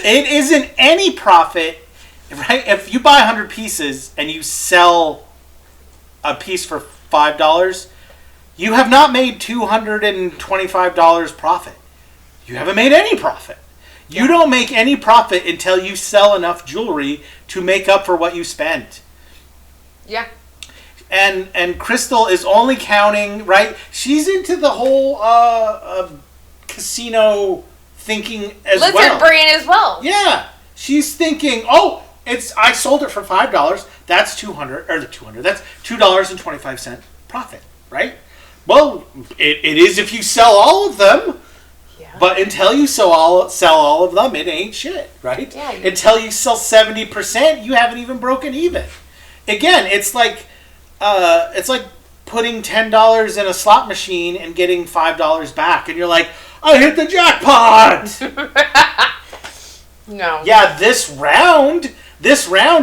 It isn't any profit, right? If you buy 100 pieces and you sell a piece for $5, you have not made $225 profit. You haven't made any profit. You don't make any profit until you sell enough jewelry to make up for what you spent. Yeah. And Crystal is only counting, right? She's into the whole casino thinking as well. Lizard brain as well. Yeah. She's thinking, I sold it for $5. That's that's $2.25 profit, right? Well, it is if you sell all of them. Yeah. But until you sell all of them, it ain't shit, right? Yeah. Until you sell 70%, you haven't even broken even. Again, it's like putting $10 in a slot machine and getting $5 back, and you're like, I hit the jackpot. No. Yeah, this round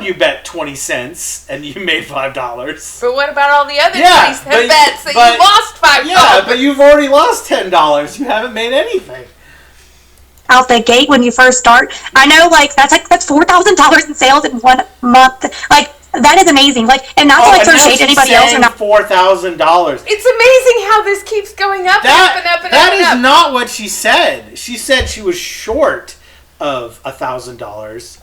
you bet 20 cents and you made $5. But what about all the other 20 cent bets that you lost $5? Yeah, but you've already lost $10. You haven't made anything. Out the gate when you first start. I know, that's $4,000 in sales in 1 month. Like, that is amazing. Like, and not to throw shade to anybody else or not. $4,000. It's amazing how this keeps going up and up and up and up. That is not what she said. She said she was short of $1,000.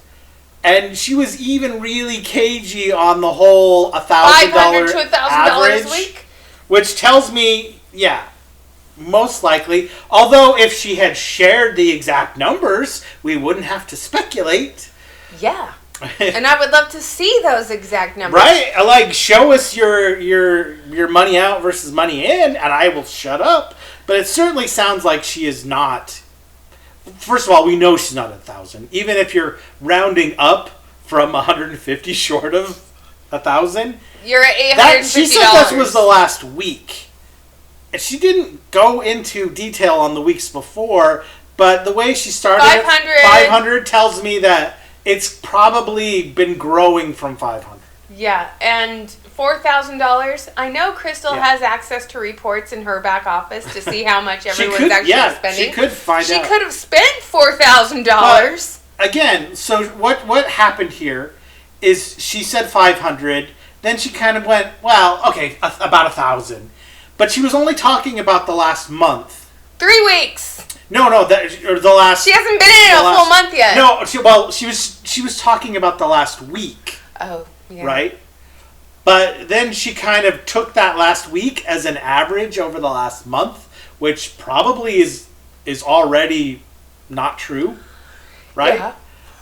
And she was even really cagey on the whole $1,000 $500 to $1,000 a week, which tells me, most likely. Although if she had shared the exact numbers, we wouldn't have to speculate. Yeah, and I would love to see those exact numbers. Right? Like, show us your money out versus money in, and I will shut up. But it certainly sounds like she is not. First of all, we know she's not 1,000. Even if you're rounding up from 150 short of 1,000, you're at $850. She said that was the last week. And she didn't go into detail on the weeks before, but the way she started 500 tells me that it's probably been growing from 500. Yeah, and $4,000. I know Crystal has access to reports in her back office to see how much everyone's actually spending. She could find out. She could have spent $4,000. Again, so what happened here is she said 500, then she kind of went, well, okay, about 1,000. But she was only talking about the last month. 3 weeks. No, the last. She hasn't been in a full month yet. No, she was talking about the last week. Oh, yeah. Right? But then she kind of took that last week as an average over the last month, which probably is already not true, right?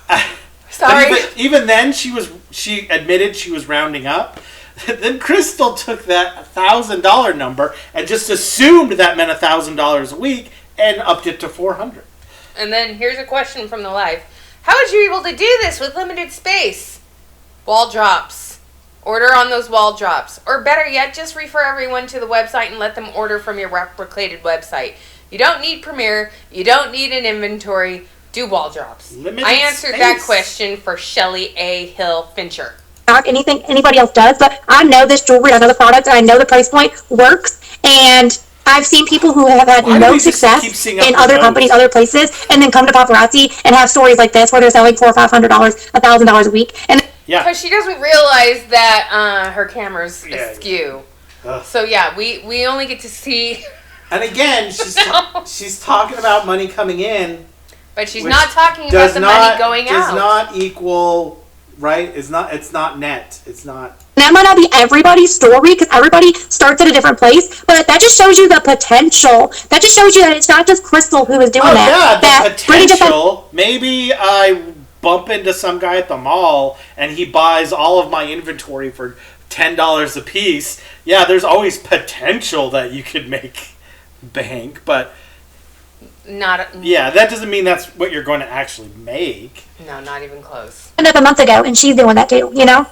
Yeah. Sorry. Even then, she admitted she was rounding up. Then Crystal took that $1,000 number and just assumed that meant $1,000 a week and upped it to $400. And then here's a question from the live: how was you able to do this with limited space? Wall drops. Order on those wall drops. Or better yet, just refer everyone to the website and let them order from your replicated website. You don't need Premiere. You don't need an inventory. Do wall drops. I answered that question for Shelly A. Hill Fincher. Not anything anybody else does, but I know this jewelry, I know the product, and I know the price point works, and I've seen people who have had no success in other companies, other places, and then come to Paparazzi and have stories like this where they're selling $400 or $500, $1,000 a week. And because she doesn't realize that her camera's askew. So we only get to see. And again, she's talking about money coming in, but she's not talking about the money going out. Does not equal. Right? It's not net. It's not. That might not be everybody's story because everybody starts at a different place, but that just shows you the potential. That just shows you that it's not just Crystal who is doing that. Yeah, the potential. Maybe I bump into some guy at the mall and he buys all of my inventory for $10 a piece. Yeah, there's always potential that you could make bank, but that doesn't mean that's what you're going to actually make. No, not even close. Up a month ago, and she's doing that too, you know?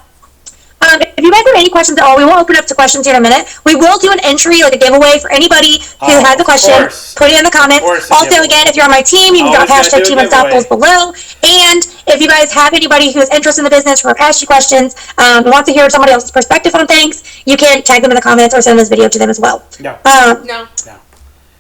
If you guys have any questions at all, we will open up to questions here in a minute. We will do an entry, like a giveaway for anybody who has a question. Put it in the comments. Also, again, if you're on my team, you can drop hashtag Team Unstoppables below. And if you guys have anybody who is interested in the business or ask you questions, wants to hear somebody else's perspective on things, you can tag them in the comments or send this video to them as well. No. No.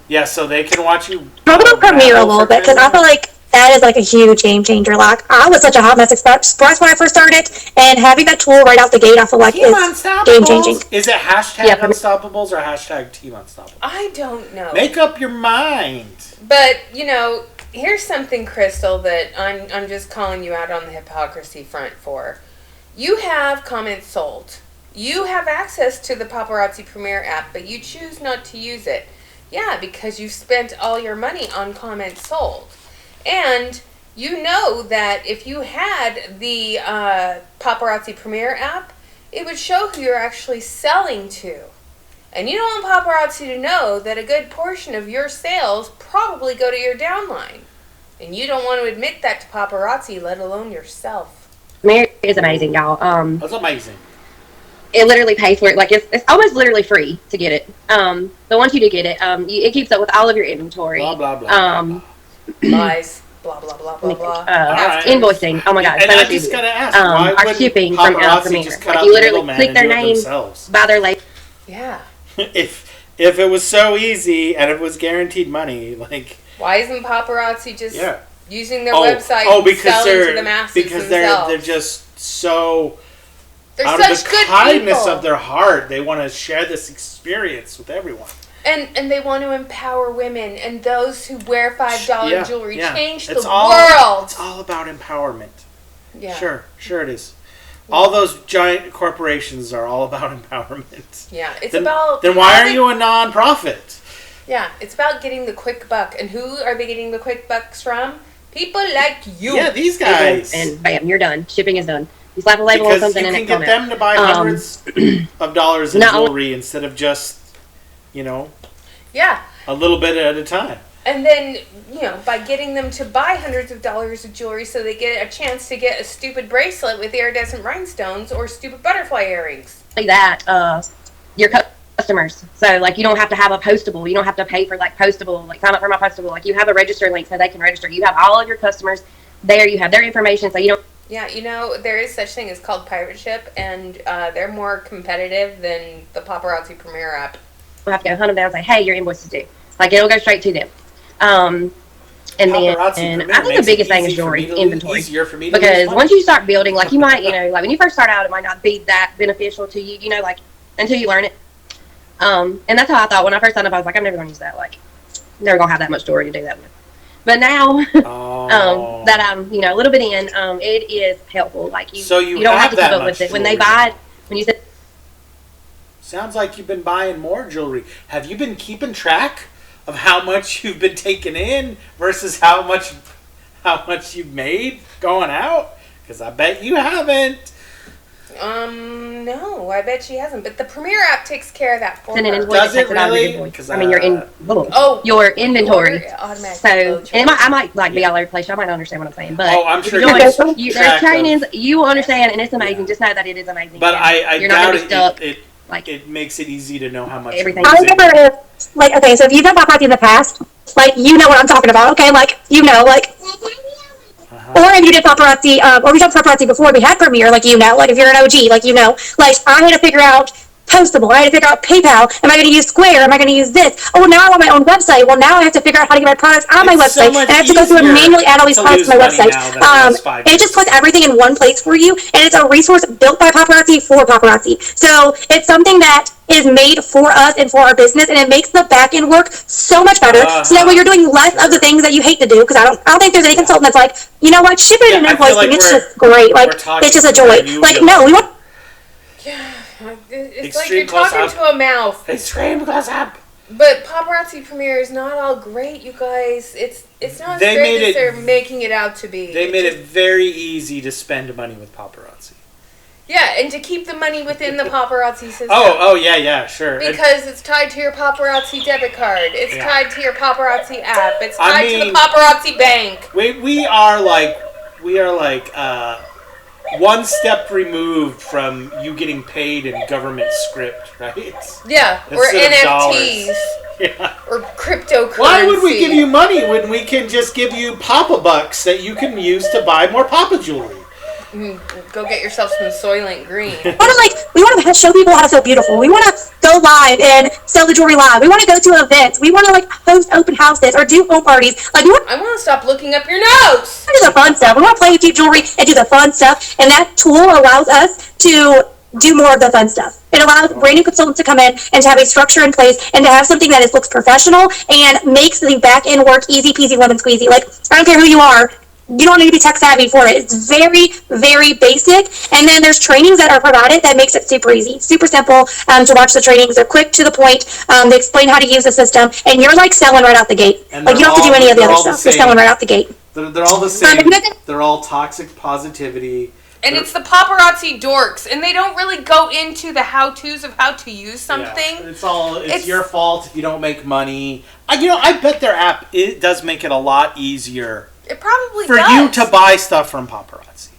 Yeah, so they can watch you. Talk about Premiere a little bit, because I feel like that is like a huge game changer. Like, I was such a hot mess express when I first started, and having that tool right out the gate, I feel like is game changing. Is it hashtag Unstoppables or hashtag Team Unstoppables? I don't know. Make up your mind. But here's something, Crystal, that I'm just calling you out on the hypocrisy front for. You have comments sold. You have access to the Paparazzi Premiere app, but you choose not to use it. Yeah, because you spent all your money on comments sold. And you know that if you had the Paparazzi Premiere app, it would show who you're actually selling to. And you don't want paparazzi to know that a good portion of your sales probably go to your downline. And you don't want to admit that to paparazzi, let alone yourself. Premiere is amazing, y'all. That's amazing. It literally pays for it. Like, it's almost literally free to get it. But once you do get it, it keeps up with all of your inventory. Blah, blah, blah. Lies. Blah, blah, blah, blah, blah. Right. Invoicing. Oh, my God. And So I much just easier. got to ask, why our wouldn't shipping from paparazzi Premiere. just cut Like, out you the literally middleman click and their do it name, themselves? buy their label. Yeah. If it was so easy and it was guaranteed money, like... Why isn't paparazzi just using their website because and selling they're, to the masses because themselves? they're just so... They're out such of the good kindness people. of their heart, they want to share this experience with everyone. And they want to empower women and those who wear $5 jewelry. Change the world. It's all about empowerment. Yeah. Sure it is. Yeah. All those giant corporations are all about empowerment. Yeah, it's about... Then why are you a non-profit? Yeah, it's about getting the quick buck. And who are they getting the quick bucks from? People like you. Yeah, these guys. And bam, you're done. Shipping is done. You slap a label on something and it's on you can get them to buy hundreds of dollars in jewelry instead of just, a little bit at a time. And then, by getting them to buy hundreds of dollars of jewelry so they get a chance to get a stupid bracelet with iridescent rhinestones or stupid butterfly earrings. Like that, your customers. So, like, you don't have to have a postable. You don't have to pay for, like, postable. Like, sign up for my postable. Like, you have a register link so they can register. You have all of your customers there. You have their information so you don't... Yeah, there is such thing as called pirate ship, and they're more competitive than the Paparazzi Premiere app. We'll have to go hunt them down and say, hey, your invoice is due. Like, it'll go straight to them. And I think the biggest thing is jewelry inventory. Because once you start building, like, you might, like, when you first start out, it might not be that beneficial to you, like, until you learn it. And that's how I thought when I first signed up. I was like, I'm never going to use that. Like, never going to have that much jewelry to do that with. But now that I'm, a little bit in, it is helpful. Like, you don't have to keep up with it. When they buy it, when you say... Sounds like you've been buying more jewelry. Have you been keeping track of how much you've been taking in versus how much you've made going out? Because I bet you haven't. No, I bet she hasn't. But the Premiere app takes care of that for her. Does it really? I mean, your inventory. So, and I might like be all over the place. I might not understand what I'm saying, but I'm sure there's trainings you will understand, and it's amazing. Just know that it is amazing. But I doubt it makes it easy to know how much everything. I remember so if you've done paparazzi in the past, like, you know what I'm talking about, okay? Like, or if you did paparazzi, or we done paparazzi before we had Premiere, like, like, if you're an OG, like, like, I had to figure out Postable, I had to figure out PayPal, am I going to use Square, am I going to use this? Oh, now I want my own website, well, now I have to figure out how to get my products on my website, and I have to go through and manually add all these products to my website. It just puts everything in one place for you, and it's a resource built by paparazzi for paparazzi. So, it's something that is made for us and for our business, and it makes the back end work so much better. So that way you're doing less of the things that you hate to do. Because I don't think there's any consultant that's like, you know what, shipping and invoicing, it's just great. Like, it's just a joy. Like, no, we want. Yeah, it's like you're talking to a mouth. Extreme close up. But Paparazzi Premiere is not all great, you guys. It's not as great as they're making it out to be. They made it very easy to spend money with paparazzi. Yeah, and to keep the money within the paparazzi system. Oh, yeah, sure. Because it's tied to your paparazzi debit card. It's tied to your paparazzi app. It's tied to the paparazzi bank. We are like one step removed from you getting paid in government script, right? Yeah, or NFTs. Yeah. Or cryptocurrency. Why would we give you money when we can just give you Papa bucks that you can use to buy more Papa jewelry? Go get yourself some Soylent Green. We want to show people how to feel beautiful. We want to go live and sell the jewelry live. We want to go to events. We want to host open houses or do home parties. I want to stop looking up your nose. Do the fun stuff. We want to play with cheap jewelry and do the fun stuff. And that tool allows us to do more of the fun stuff. It allows brand new consultants to come in and to have a structure in place and to have something that looks professional and makes the back end work easy peasy lemon squeezy. Like, I don't care who you are. You don't need to be tech savvy for it. It's very, very basic. And then there's trainings that are provided that makes it super easy, super simple to watch the trainings. They're quick to the point. They explain how to use the system. And you're selling right out the gate. You don't have to do any of the other stuff. You're selling right out the gate. They're all the same. They're all toxic positivity. And it's the paparazzi dorks, and they don't really go into the how-tos of how to use something. Yeah, it's your fault if you don't make money. I bet their app does make it a lot easier. It probably for does. you to buy stuff from Paparazzi,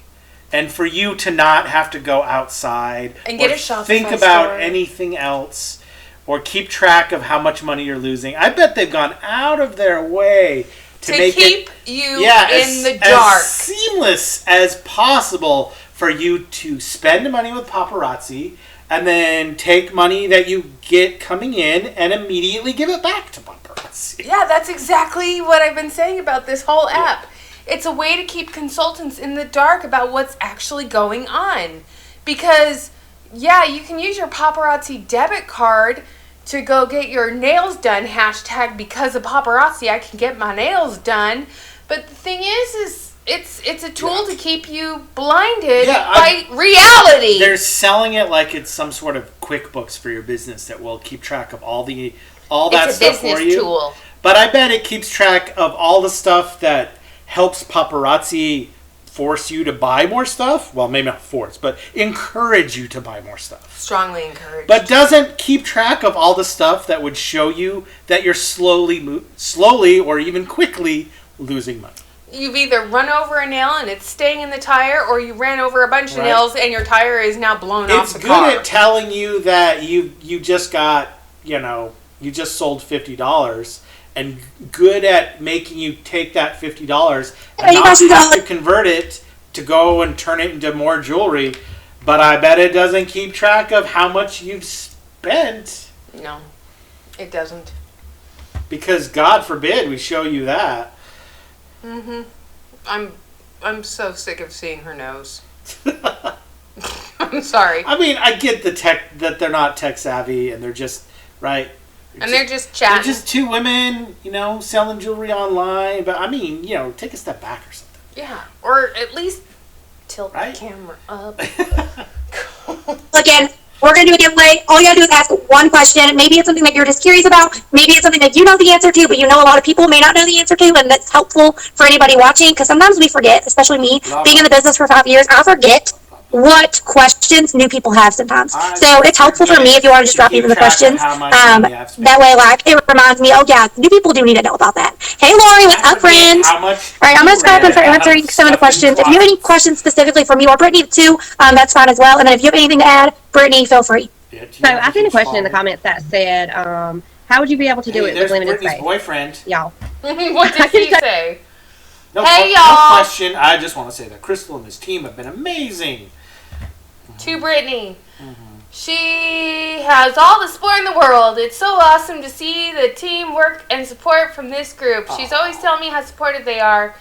and for you to not have to go outside and get a Shopify think about store. anything else, or keep track of how much money you're losing. I bet they've gone out of their way to make keep it, you in the dark, as seamless as possible for you to spend money with Paparazzi and then take money that you get coming in and immediately give it back to Paparazzi. Yeah, that's exactly what I've been saying about this whole app. It's a way to keep consultants in the dark about what's actually going on. Because, yeah, you can use your Paparazzi debit card to go get your nails done, hashtag because of Paparazzi I can get my nails done. But the thing is it's a tool to keep you blinded by reality. They're selling it like it's some sort of QuickBooks for your business that will keep track of all that stuff for you. It's a business tool. But I bet it keeps track of all the stuff that helps Paparazzi force you to buy more stuff. Well, maybe not force, but encourage you to buy more stuff. Strongly encourage. But doesn't keep track of all the stuff that would show you that you're slowly or even quickly losing money. You've either run over a nail and it's staying in the tire, or you ran over a bunch of nails and your tire is now blown off the car. It's good at telling you that you just got, you just sold $50, and good at making you take that $50 and not have to convert it to go and turn it into more jewelry. But I bet it doesn't keep track of how much you've spent. No, it doesn't. Because God forbid we show you that. Mm-hmm. I'm so sick of seeing her nose. I'm sorry. I mean, I get the tech that they're not tech savvy and they're just they're just chatting. They're just two women, selling jewelry online. But I mean, take a step back or something. Yeah, or at least tilt the camera up. Again, we're going to do a giveaway. All you got to do is ask one question. Maybe it's something that you're just curious about. Maybe it's something that you know the answer to, but you know a lot of people may not know the answer to, and that's helpful for anybody watching, because sometimes we forget, especially me, being in the business for 5 years, I forget what questions new people have sometimes. So it's helpful for me if you want to just drop even the questions. That way, it reminds me, new people do need to know about that. Hey, Lori, what's up, friend? All right, I'm going to start open for answering some of the questions. If you have any questions specifically for me or Brittany, too, that's fine as well. And then if you have anything to add, Brittany, feel free. So I seen a question in the comments that said, how would you be able to do it with limited Brittany's space? Boyfriend. Y'all. What did he say? No, hey, no y'all. question. I just want to say that Crystal and his team have been amazing. To Brittany. She has all the support in the world. It's so awesome to see the teamwork and support from this group. She's always telling me how supportive they are.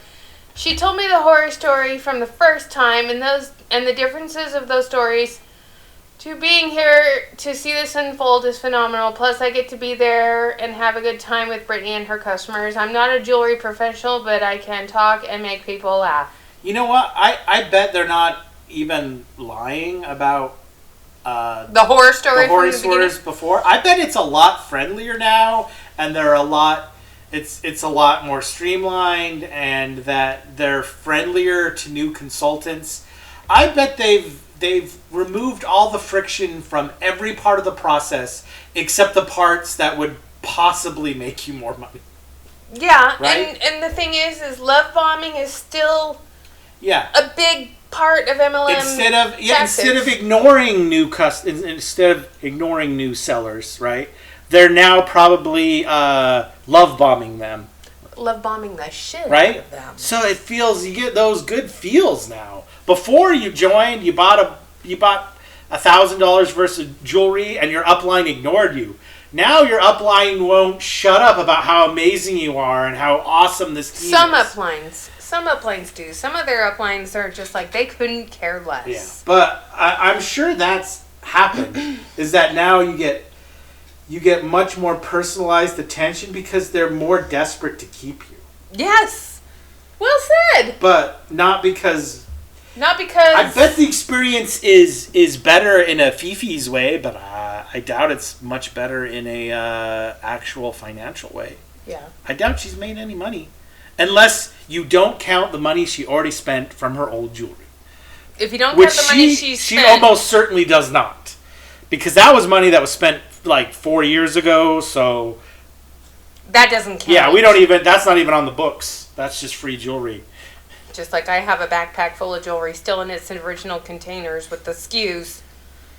She told me the horror story from the first time and the differences of those stories. To being here to see this unfold is phenomenal. Plus, I get to be there and have a good time with Brittany and her customers. I'm not a jewelry professional, but I can talk and make people laugh. You know what? I bet they're not even lying about the horror story from the beginning before. I bet it's a lot friendlier now, and they're a lot. It's a lot more streamlined, and that they're friendlier to new consultants. I bet they've removed all the friction from every part of the process except the parts that would possibly make you more money. Yeah, right? and the thing is love bombing is still a big part of MLM. Instead of ignoring new sellers, right? They're now probably love bombing them. Love bombing the shit out of them. So it feels, you get those good feels now. Before you joined, you bought $1,000 worth of jewelry and your upline ignored you. Now your upline won't shut up about how amazing you are and how awesome this team is. Some uplines do. Some of their uplines are just like, they couldn't care less. Yeah, but I'm sure that's happened. Is that now you get much more personalized attention because they're more desperate to keep you. Yes. Well said. But not because... I bet the experience is better in a Fifi's way, but I doubt it's much better in a actual financial way. Yeah. I doubt she's made any money. Unless you don't count the money she already spent from her old jewelry. If you don't Which have the money she spent, almost certainly does not. Because that was money that was spent like 4 years ago, so... That doesn't count. Yeah, we don't even... That's not even on the books. That's just free jewelry. Just like I have a backpack full of jewelry still in its original containers with the SKUs.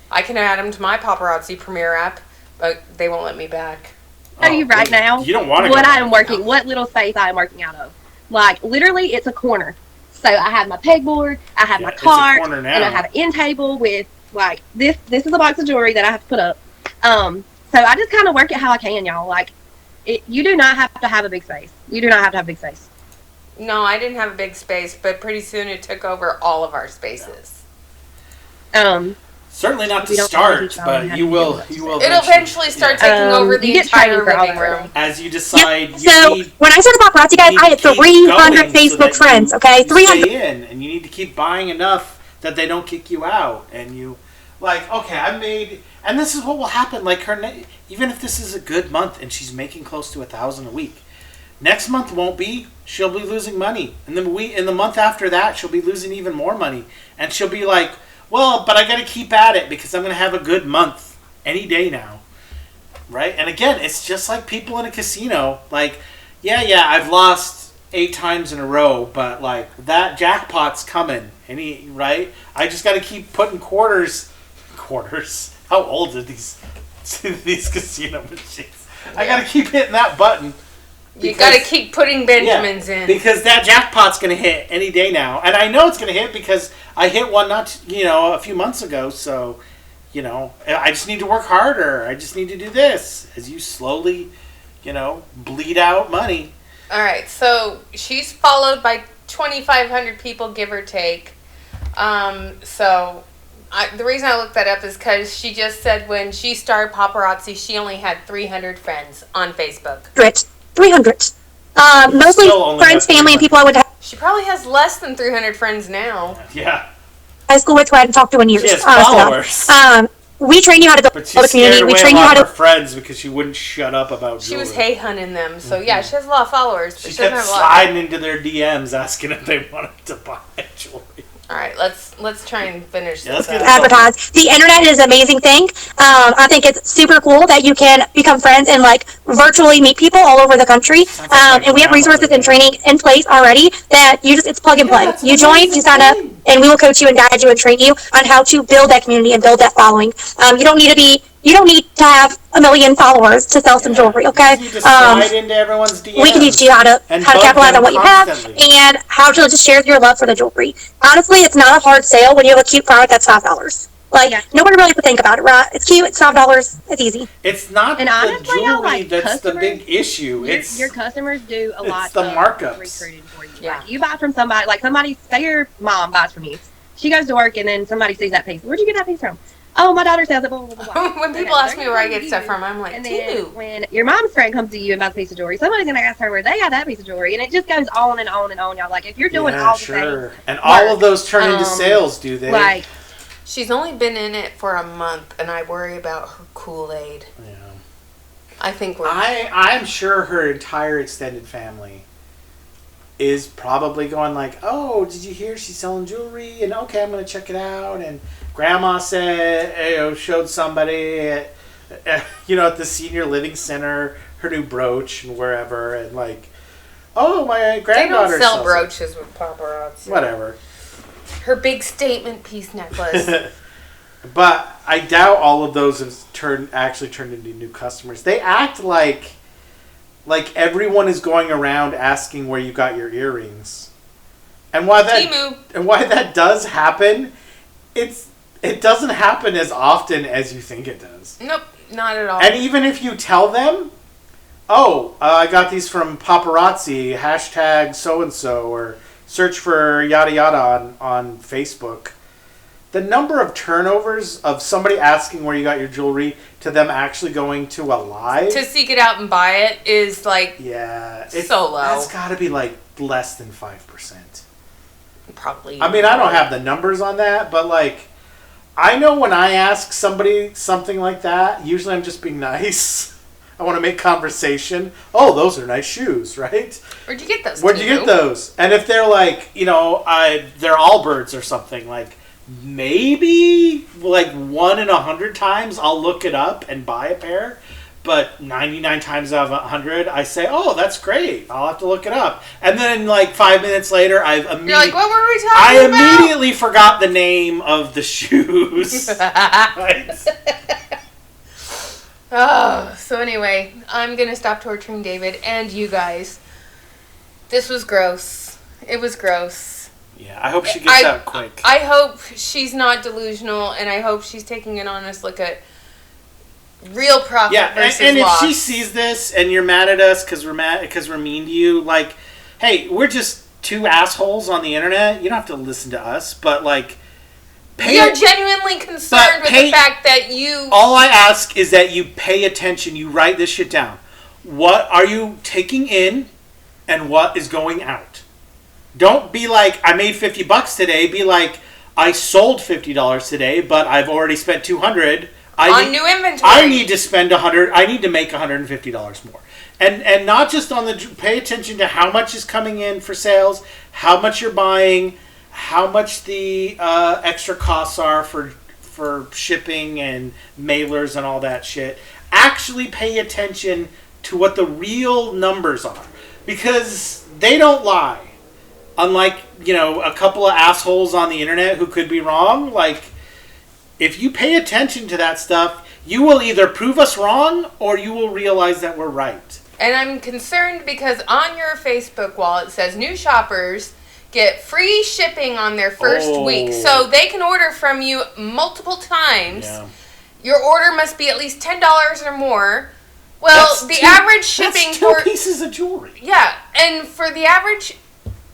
I can add them to my Paparazzi Premiere app, but they won't let me back. Tell you right now, you don't want to what little space I am working out of. Like, literally, it's a corner. So I have my pegboard, I have my cart, and I have an end table with, like, this is a box of jewelry that I have to put up. So I just kind of work it how I can, y'all. Like, you do not have to have a big space. You do not have to have a big space. No, I didn't have a big space, but pretty soon it took over all of our spaces. Certainly not to start, but you will. It'll eventually start taking over the entire living room. As you decide. Yep. So when I started Paparazzi, guys, I had 300 Facebook friends. Okay, 300. Stay in, and you need to keep buying enough that they don't kick you out, and you, like, okay, I made, and this is what will happen. Like even if this is a good month and she's making close to $1,000 a week, next month won't be. She'll be losing money, and then in the month after that, she'll be losing even more money, and she'll be like, well, but I got to keep at it because I'm going to have a good month any day now, right? And again, it's just like people in a casino. Like, yeah, I've lost 8 times in a row, but like that jackpot's coming, right? I just got to keep putting quarters. How old are these casino machines? Yeah. I got to keep hitting that button. You got to keep putting Benjamins in. Because that jackpot's going to hit any day now. And I know it's going to hit because I hit one a few months ago. So, I just need to work harder. I just need to do this. As you slowly, bleed out money. All right. So she's followed by 2,500 people, give or take. The reason I looked that up is because she just said when she started Paparazzi, she only had 300 friends on Facebook. 300. Mostly friends, family, and people I would have. She probably has less than 300 friends now. Yeah. High school with who I hadn't talked to in years. She has followers. We train you how to build a community. We train you how to. Friends because she wouldn't shut up about jewelry. She was hey-hunting them, so yeah, she has a lot of followers. But she kept sliding into their DMs asking if they wanted to buy jewelry. All right, let's try and finish this. Advertise. The internet is an amazing thing. I think it's super cool that you can become friends and like virtually meet people all over the country. And we have resources and training in place already that it's plug and play. You join, you sign up, and we will coach you and guide you and train you on how to build that community and build that following. You don't need to have 1 million followers to sell some jewelry, okay? You just slide into everyone's DMs. We can teach you how to capitalize on what you have and how to just share your love for the jewelry. Honestly, it's not a hard sale when you have a cute product that's $5. Nobody really would think about it, right? It's cute, it's $5, it's easy. It's not the jewelry that's the big issue. Your customers do a lot of the markups. Recruiting for you. Yeah. Like, you buy from somebody, say your mom buys from you. She goes to work and then somebody sees that piece. Where'd you get that piece from? Oh, my daughter sells it, blah, blah, blah, blah. When people ask me where I get stuff from, I'm like, and then when your mom's friend comes to you about a piece of jewelry, somebody's going to ask her where they got that piece of jewelry. And it just goes on and on and on, y'all. Like, if you're doing all the things. And all of those turn into sales, do they? Like, she's only been in it for a month, and I worry about her Kool-Aid. Yeah. I think I'm sure her entire extended family is probably going like, oh, did you hear she's selling jewelry? And okay, I'm going to check it out. And Grandma said, showed somebody at the senior living center her new brooch and wherever, and like, oh, my granddaughter. They don't sell brooches with Paparazzi. Whatever. Her big statement piece necklace. But I doubt all of those have actually turned into new customers. They act like everyone is going around asking where you got your earrings, and why that does happen. It doesn't happen as often as you think it does. Nope, not at all. And even if you tell them, I got these from Paparazzi, hashtag so-and-so, or search for yada yada on Facebook, the number of turnovers of somebody asking where you got your jewelry to them actually going to a live. To seek it out and buy it is like so low. That's got to be like less than 5%. Probably. I mean, I don't have the numbers on that, but like, I know when I ask somebody something like that, usually I'm just being nice. I want to make conversation. Oh, those are nice shoes, right? Where'd you get those? Where'd you get those? And if they're like, they're Allbirds or something, like, maybe like 1 in 100 times I'll look it up and buy a pair. But 99 times out of 100, I say, "Oh, that's great. I'll have to look it up." And then, like 5 minutes later, You're like, "What were we talking I about?" immediately forgot the name of the shoes. Right? Oh, so anyway, I'm gonna stop torturing David and you guys. This was gross. It was gross. Yeah, I hope she gets out quick. I hope she's not delusional, and I hope she's taking an honest look at real profit versus and loss. if she sees this and you're mad at us because we're mean to you, like, hey, we're just two assholes on the internet. You don't have to listen to us, but like, we are genuinely concerned with the fact that you. All I ask is that you pay attention. You write this shit down. What are you taking in, and what is going out? Don't be like, I made $50 today. Be like, I sold $50 today, but I've already spent $200. On new inventory. I need to spend $100. I need to make $150 more, and not just on the. Pay attention to how much is coming in for sales, how much you're buying, how much the extra costs are for shipping and mailers and all that shit. Actually, pay attention to what the real numbers are, because they don't lie. Unlike, a couple of assholes on the internet who could be wrong, like, if you pay attention to that stuff, you will either prove us wrong or you will realize that we're right. And I'm concerned because on your Facebook wall it says new shoppers get free shipping on their first week. So they can order from you multiple times. Yeah. Your order must be at least $10 or more. Well, average shipping that's two pieces of jewelry. Yeah, and for the average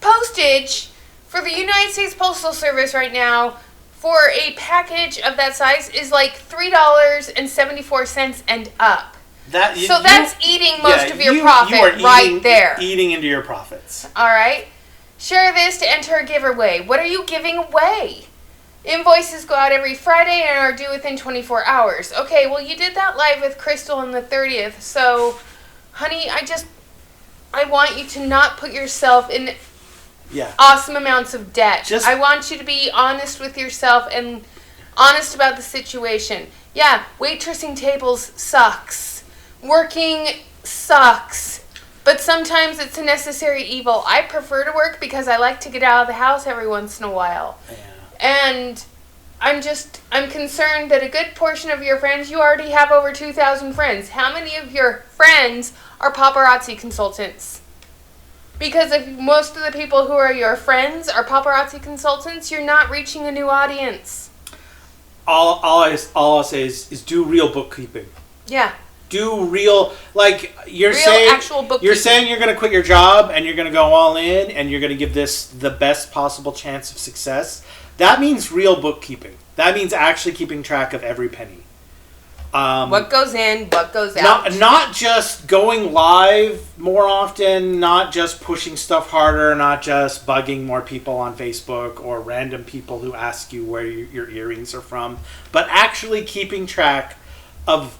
postage for the United States Postal Service right now, for a package of that size is like $3.74 and up. That's eating most of your profit right there. Eating into your profits. All right. Share this to enter a giveaway. What are you giving away? Invoices go out every Friday and are due within 24 hours. Okay, well, you did that live with Crystal on the 30th. So, honey, I want you to not put yourself in awesome amounts of debt. I want you to be honest with yourself and honest about the situation. Yeah, waitressing tables sucks. Working sucks. But sometimes it's a necessary evil. I prefer to work because I like to get out of the house every once in a while. Yeah. And I'm concerned that a good portion of your friends, you already have over 2,000 friends. How many of your friends are paparazzi consultants? Because if most of the people who are your friends are paparazzi consultants, you're not reaching a new audience. All I'll say is do real bookkeeping. Yeah. Do real, like you're saying, actual bookkeeping. You're saying you're going to quit your job and you're going to go all in and you're going to give this the best possible chance of success. That means real bookkeeping. That means actually keeping track of every penny. What goes in, what goes out. Not just going live more often, not just pushing stuff harder, not just bugging more people on Facebook or random people who ask you where your earrings are from, but actually keeping track of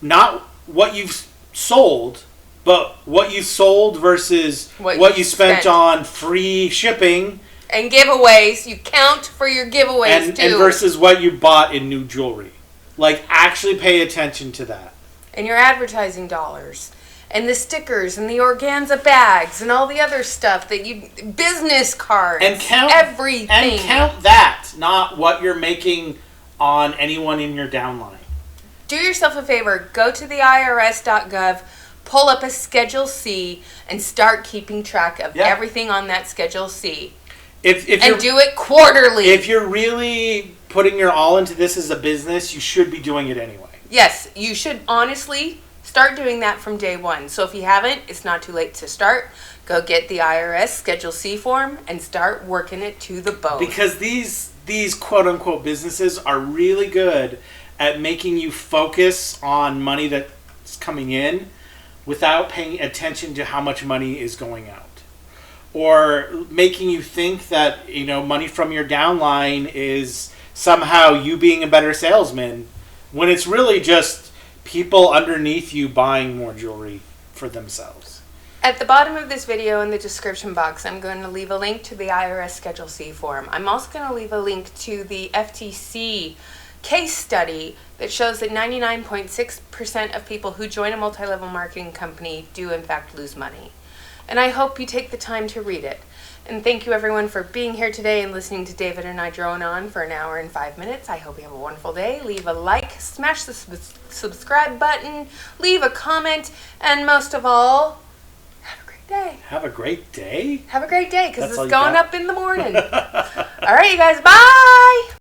not what you've sold, but what you sold versus what you spent on free shipping. And giveaways. You count for your giveaways, too. And versus what you bought in new jewelry. Like, actually pay attention to that. And your advertising dollars. And the stickers and the organza bags and all the other stuff that you... Business cards. And count everything. And count that, not what you're making on anyone in your downline. Do yourself a favor. Go to the IRS.gov, pull up a Schedule C, and start keeping track of everything on that Schedule C. And do it quarterly. If you're really putting your all into this as a business, you should be doing it anyway. Yes, you should honestly start doing that from day one. So if you haven't, it's not too late to start. Go get the IRS Schedule C form and start working it to the bone. Because these quote-unquote businesses are really good at making you focus on money that's coming in without paying attention to how much money is going out. Or making you think that, money from your downline is somehow you being a better salesman, when it's really just people underneath you buying more jewelry for themselves. At the bottom of this video in the description box, I'm going to leave a link to the IRS Schedule C form. I'm also going to leave a link to the FTC case study that shows that 99.6% of people who join a multi-level marketing company do in fact lose money. And I hope you take the time to read it. And thank you everyone for being here today and listening to David and I drone on for an hour and 5 minutes. I hope you have a wonderful day. Leave a like, smash the subscribe button, leave a comment, and most of all, have a great day. Have a great day? Have a great day, because That's it's all you going got? up in the morning. All right, you guys, bye!